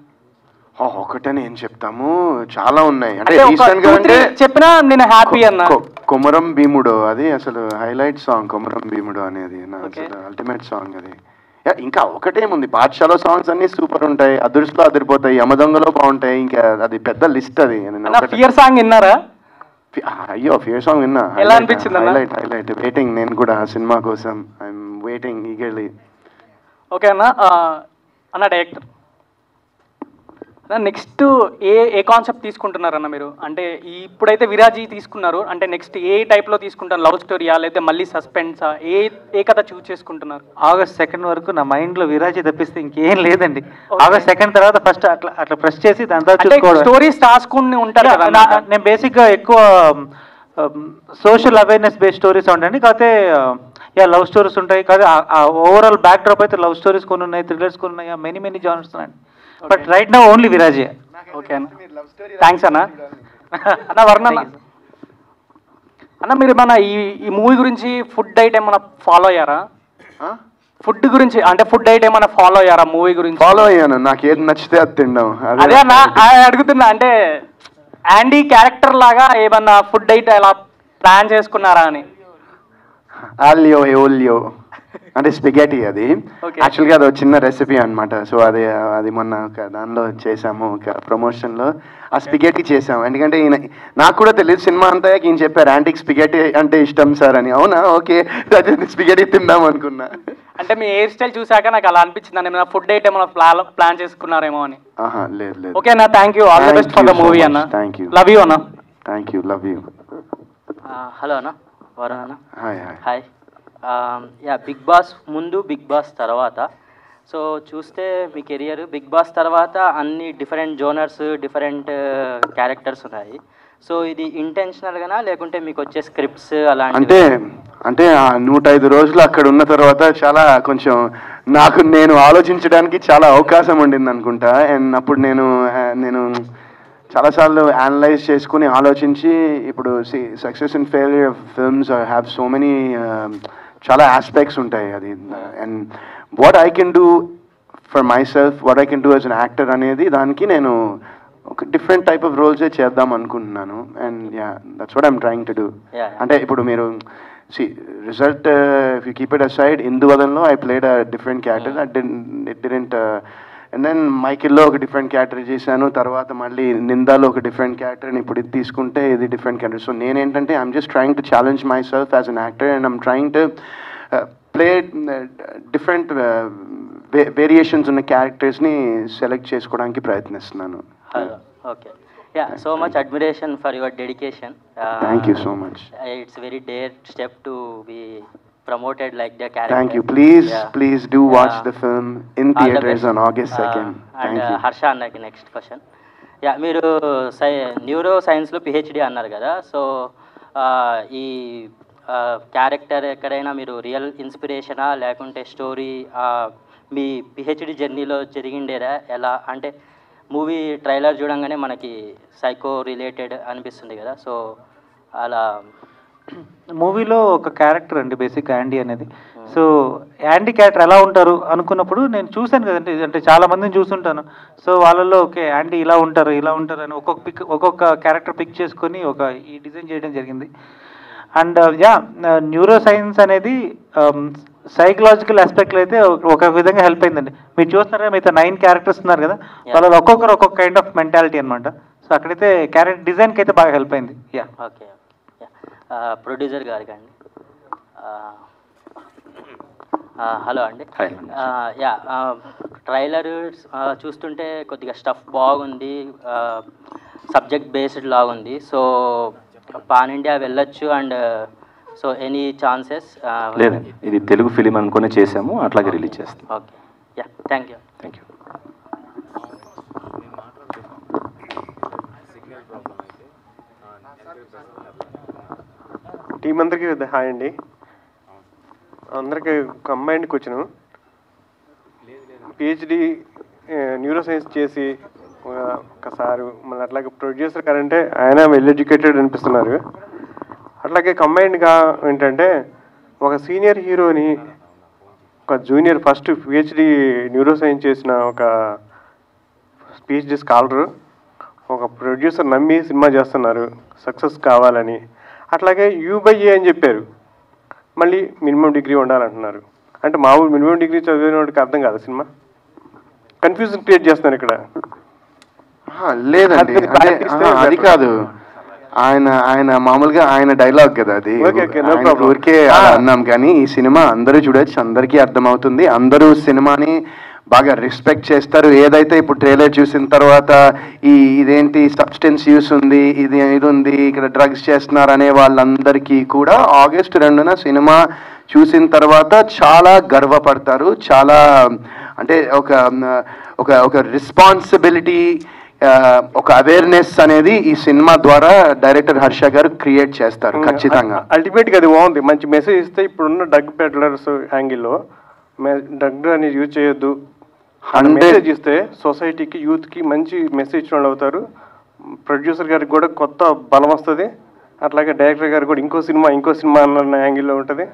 B: ఒకటని ఏం చెప్తాము, చాలా ఉన్నాయి. అంటే రీసెంట్ గా అంటే
G: చెప్పినా నేను హ్యాపీ అన్న.
B: కొమరం భీముడు అది అసలు హైలైట్ సాంగ్. కొమరం భీముడు అనేది నా అసలు అల్టిమేట్ సాంగ్ అది. ఇంకా ఒకటేముంది, బాద్షాలో సాంగ్స్ అన్ని సూపర్ ఉంటాయి, అదృష్టలో అదిరిపోతాయి, యమదొంగలో బాగుంటాయి, ఇంకా అది పెద్ద లిస్ట్ అది.
G: ఫియర్ సాంగ్ విన్నారా?
B: అయ్యో ఫియర్ సాంగ్ విన్నా,
G: ఎలా అనిపించింది?
B: హైలైట్. వెయిటింగ్ నేను కూడా ఆ సినిమా కోసం, ఐఎమ్ వెయిటింగ్ ఈగర్లీ.
G: ఓకే అన్న డైరెక్టర్ నెక్స్ట్ ఏ కాన్సెప్ట్ తీసుకుంటున్నారన్న మీరు? అంటే ఇప్పుడైతే విరాజీ తీసుకున్నారు, అంటే నెక్స్ట్ ఏ టైప్లో తీసుకుంటారు? లవ్ స్టోరీయా లేదా మళ్ళీ సస్పెన్సా? ఏ కథ చూస్ చేసుకుంటున్నారు?
D: August 2 వరకు నా మైండ్లో విరాజీ తప్పిస్తే ఇంకేం లేదండి. August 2 తర్వాత ఫస్ట్ అట్లా ప్రెస్ చేసి దాని తర్వాత
G: స్టోరీస్ రాసుకుని ఉంటారు కదా.
D: నేను బేసిక్గా ఎక్కువ సోషల్ అవేర్నెస్ బేస్డ్ స్టోరీస్ ఉంటాయండి. కాకపోతే లవ్ స్టోరీస్ ఉంటాయి, కాదు ఓవరాల్ బ్యాక్ డ్రాప్ అయితే లవ్ స్టోరీస్ కొన్ని ఉన్నాయి, థ్రిల్లర్స్ కొన్ని ఉన్నాయి, మెనీ జానర్స్ ఉన్నాయండి. బట్ రైట్ నౌ ఓన్లీ విరాజే.
G: ఓకే అన్న, థ్యాంక్స్ అన్న. అన్న వరుణ్ అన్న మీరు మన ఈ మూవీ గురించి ఫుడ్ డైట్ ఏమైనా ఫాలో అయ్యారా? ఫుడ్ గురించి అంటే ఫుడ్ డైట్ ఏమైనా ఫాలో అయ్యారా మూవీ గురించి?
B: ఫాలో అయ్యాను, నాకు ఏది నచ్చితే అది తిండం.
G: అదే అన్న అడుగుతున్నా, అంటే యాండీ క్యారెక్టర్ లాగా ఏమన్నా ఫుడ్ డైట్ ఎలా ప్లాన్ చేసుకున్నారా అని?
B: ఆలియో ఏలియో అంటే స్పిగెటీ. అది యాక్చువల్గా అది ఒక చిన్న రెసిపీ అనమాట. సో అది మొన్న ఒక దానిలో చేసాము, ఒక ప్రమోషన్లో ఆ స్పిగెటీ చేసాము. ఎందుకంటే ఈయన నాకు కూడా తెలియదు, సినిమా అంతా ఈయన చెప్పారు యాంటీకి స్పిగెటీ అంటే ఇష్టం సార్ అని. అవునా, ఓకే స్పిగెటీ తిందాం అనుకున్నా.
G: అంటే మీ హెయిర్ స్టైల్ చూసాక నాకు అలా అనిపించింది, ఏమైనా ఫుడ్ డైట్ ఏమైనా ప్లాన్ చేసుకున్నారేమో అని.
B: లేదు.
G: ఓకే అన్న, thank you, all the best for the movie అన్న.
B: థ్యాంక్ యూ,
G: లవ్ యూ అన్న.
B: Thank you, love you.
I: Hello అన్న, వరుణ్ అన్న.
B: హాయ్.
I: బిగ్ బాస్ ముందు, బిగ్ బాస్ తర్వాత, సో చూస్తే మీ కెరియర్ బిగ్ బాస్ తర్వాత అన్ని డిఫరెంట్ జోనర్స్, డిఫరెంట్ క్యారెక్టర్స్ ఉన్నాయి. సో ఇది ఇంటెన్షనల్గానా లేకుంటే మీకు వచ్చే స్క్రిప్ట్స్ అలాంటి?
B: అంటే 105 రోజులు అక్కడ ఉన్న తర్వాత చాలా కొంచెం నేను ఆలోచించడానికి చాలా అవకాశం ఉండింది అనుకుంటా. అండ్ అప్పుడు నేను చాలాసార్లు అనలైజ్ చేసుకుని ఆలోచించి, ఇప్పుడు success and failure of films have so many చాలా ఆస్పెక్ట్స్ ఉంటాయి అది. And what I can do for my self, what I can do as an actor అనేది దానికి నేను ఒక డిఫరెంట్ టైప్ ఆఫ్ రోల్సే చేద్దాం అనుకుంటున్నాను. And that's what I'm trying to do. అంటే ఇప్పుడు మీరు result if you keep it aside, ఇందువదన్లో I played a different character, it didn't. And then మైకిల్లో ఒక డిఫరెంట్ క్యారెక్టర్ చేశాను, తర్వాత మళ్ళీ నిందాలో ఒక డిఫరెంట్ క్యారెక్టర్, ఇప్పుడు ఇది తీసుకుంటే ఇది డిఫరెంట్ క్యారెక్టర్. సో నేనేంటంటే I'm just trying to challenge my self as an actor, and I'm trying to play different variations ఉన్న క్యారెక్టర్స్ని సెలెక్ట్ చేసుకోవడానికి ప్రయత్నిస్తున్నాను.
I: Okay. Yeah, so much admiration for your dedication.
B: Thank you so much.
I: It's a very dare step to be promoted like the character.
B: Thank you. Please,
I: Yeah.
B: please do watch the film in
I: All the
B: theaters
I: best.
B: on August 2nd.
I: And
B: Thank you.
I: Harsha అన్నకి next question. Yeah, మీరు neuro సైన్స్లో PhD అన్నారు కదా, so ఈ character ఎక్కడైనా మీరు real ఇన్స్పిరేషనా లేకుంటే story మీ PhD జర్నీలో జరిగిండేరా ఎలా? అంటే మూవీ ట్రైలర్ చూడంగానే మనకి సైకో రిలేటెడ్ అనిపిస్తుంది కదా, సో అలా
D: మూవీలో ఒక క్యారెక్టర్ అండి బేసిక్ యాండీ అనేది. సో యాండీ క్యారెక్టర్ ఎలా ఉంటారు అనుకున్నప్పుడు నేను చూశాను కదండి, అంటే చాలా మందిని చూస్తుంటాను. సో వాళ్ళల్లో ఓకే యాండీ ఇలా ఉంటారు అని ఒక్కొక్క క్యారెక్టర్ పిక్ చేసుకొని ఈ డిజైన్ చేయడం జరిగింది. అండ్ యా, న్యూరో సైన్స్ అనేది సైకలాజికల్ ఆస్పెక్ట్లో అయితే ఒక విధంగా హెల్ప్ అయిందండి. మీరు చూస్తున్నారా, మిగతా 9 క్యారెక్టర్స్ ఉన్నారు కదా, వాళ్ళలో ఒక్కొక్కరు ఒక్కొక్క కైండ్ ఆఫ్ మెంటాలిటీ అనమాట. సో అక్కడైతే క్యారెక్టర్ డిజైన్కి అయితే బాగా హెల్ప్ అయింది. Yeah,
I: okay. ప్రొడ్యూసర్ గారికి అండి, హలో అండి. యా, ట్రైలర్ చూస్తుంటే కొద్దిగా స్టఫ్ బాగుంది, సబ్జెక్ట్ బేస్డ్ లాగుంది. సో పాన్ ఇండియా వెళ్ళొచ్చు అండ్ సో ఎనీ ఛాన్సెస్?
E: లేదండి, ఇది తెలుగు ఫిలిం అనుకునే చేసాము, అట్లాగే రిలీజ్ చేస్తాం.
I: Okay. Yeah, thank you.
E: Thank you.
R: Team అందరికీ హాయ్ అండి. అందరికీ combined question. PhD neuro science చేసి ఒకసారి మళ్ళీ అట్లాగే ప్రొడ్యూసర్ గారంటే ఆయన వెల్ ఎడ్యుకేటెడ్ అనిపిస్తున్నారు. అట్లాగే కంబైన్డ్గా ఏంటంటే ఒక సీనియర్ హీరోని ఒక junior first PhD neuro science చేసిన ఒక పిహెచ్డి స్కాలరు ఒక ప్రొడ్యూసర్ నమ్మి సినిమా చేస్తున్నారు సక్సెస్ కావాలని. అట్లాగే U/A అని చెప్పారు, మళ్ళీ మినిమం డిగ్రీ ఉండాలంటున్నారు. అంటే మామూలు మినిమం డిగ్రీ చదివిన వాడికి అర్థం కాదు సినిమా. కన్ఫ్యూజన్ క్రియేట్ చేస్తున్నారు ఇక్కడ.
B: లేదండి, అది కాదు. ఆయన మామూలుగా ఆయన డైలాగ్ కదా అది, ఊరికే అన్నాం. కానీ ఈ సినిమా అందరూ చూడొచ్చు, అందరికీ అర్థమవుతుంది. అందరూ సినిమాని బాగా రెస్పెక్ట్ చేస్తారు. ఏదైతే ఇప్పుడు ట్రైలర్ చూసిన తర్వాత ఇదేంటి సబ్స్టెన్స్ యూస్ ఉంది, ఇది ఉంది, ఇక్కడ డ్రగ్స్ చేస్తున్నారు అనే వాళ్ళందరికీ కూడా ఆగస్ట్ 2న సినిమా చూసిన తర్వాత చాలా గర్వపడతారు. చాలా అంటే ఒక రెస్పాన్సిబిలిటీ, ఒక అవేర్నెస్ అనేది ఈ సినిమా ద్వారా డైరెక్టర్ హర్ష గారు క్రియేట్ చేస్తారు ఖచ్చితంగా.
R: అల్టిమేట్గా అది బాగుంది, మంచి మెసేజ్ ఇస్తే. ఇప్పుడున్న డ్రగ్ పెడ్లర్స్ యాంగిల్లో డ్రగ్ అనేది యూజ్ చేయొద్దు మెసేజ్ ఇస్తే సొసైటీకి యూత్కి మంచి మెసేజ్ ఇచ్చిన వాళ్ళు అవుతారు. ప్రొడ్యూసర్ గారికి కూడా కొత్త బలం వస్తుంది. అట్లాగే డైరెక్టర్ గారికి కూడా ఇంకో సినిమా అన్న యాంగిల్లో ఉంటుంది.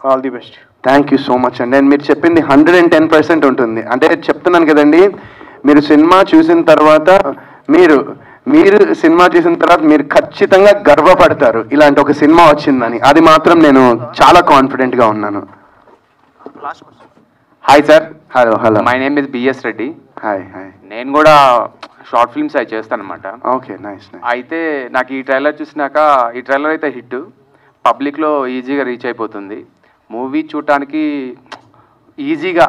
R: All the best.
B: Thank you so much అండి. అండ్ మీరు చెప్పింది 110% ఉంటుంది. అంటే చెప్తున్నాను కదండి, మీరు సినిమా చూసిన తర్వాత మీరు సినిమా చూసిన తర్వాత మీరు ఖచ్చితంగా గర్వపడతారు ఇలాంటి ఒక సినిమా వచ్చిందని. అది మాత్రం నేను చాలా కాన్ఫిడెంట్గా ఉన్నాను.
H: Hi sir.
B: Hello.
H: My name is B S Reddy.
B: Hi.
H: నేను కూడా షార్ట్ ఫిల్మ్స్ అవి చేస్తాను అనమాట.
B: Okay, nice.
H: అయితే నాకు ఈ ట్రైలర్ చూసినాక, ఈ ట్రైలర్ అయితే హిట్, పబ్లిక్లో ఈజీగా రీచ్ అయిపోతుంది. మూవీ చూడటానికి ఈజీగా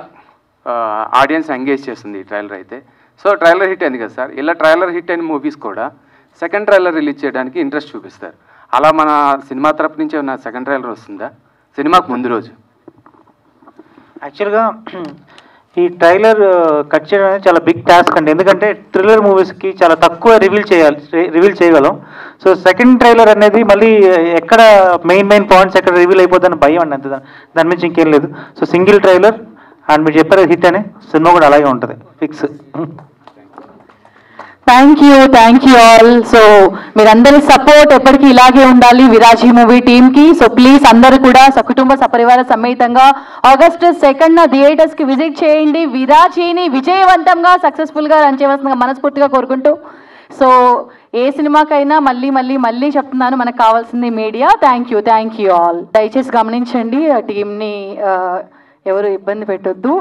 H: ఆడియన్స్ ఎంగేజ్ చేస్తుంది ఈ ట్రైలర్ అయితే. సో ట్రైలర్ హిట్ అయింది కదా సార్, ఇలా ట్రైలర్ హిట్ అయిన మూవీస్ కూడా సెకండ్ ట్రైలర్ రిలీజ్ చేయడానికి ఇంట్రెస్ట్ చూపిస్తారు. అలా మన సినిమా తరపు నుంచి ఉన్న సెకండ్ ట్రైలర్ వస్తుందా సినిమాకు ముందు రోజు?
D: యాక్చువల్గా ఈ ట్రైలర్ కట్ చేయడం అనేది చాలా బిగ్ టాస్క్ అండి. ఎందుకంటే థ్రిల్లర్ మూవీస్కి చాలా తక్కువ రివీల్ చేయగలం. సో సెకండ్ ట్రైలర్ అనేది మళ్ళీ ఎక్కడ మెయిన్ పాయింట్స్ ఎక్కడ రివీల్ అయిపోతుందని భయం అండి, అంతే. దాని నుంచి ఇంకేం లేదు. సో సింగిల్ ట్రైలర్ అండ్ మీరు చెప్పారు హిట్ అని, సినిమా కూడా అలాగే ఉంటుంది, fix.
K: Thank you all. So మీరందరి సపోర్ట్ ఎప్పటికీ ఇలాగే ఉండాలి విరాజీ మూవీ టీమ్కి. సో ప్లీజ్ అందరూ కూడా సకుటుంబ సపరివార సమేతంగా ఆగస్టు 2న థియేటర్స్కి విజిట్ చేయండి. విరాజీని విజయవంతంగా సక్సెస్ఫుల్గా రన్ చేయవలసిందిగా మనస్ఫూర్తిగా కోరుకుంటూ, సో ఏ సినిమాకైనా మళ్ళీ చెప్తున్నాను, మనకు కావాల్సింది మీడియా. Thank you all. దయచేసి గమనించండి, టీంని ఎవరు ఇబ్బంది పెట్టొద్దు.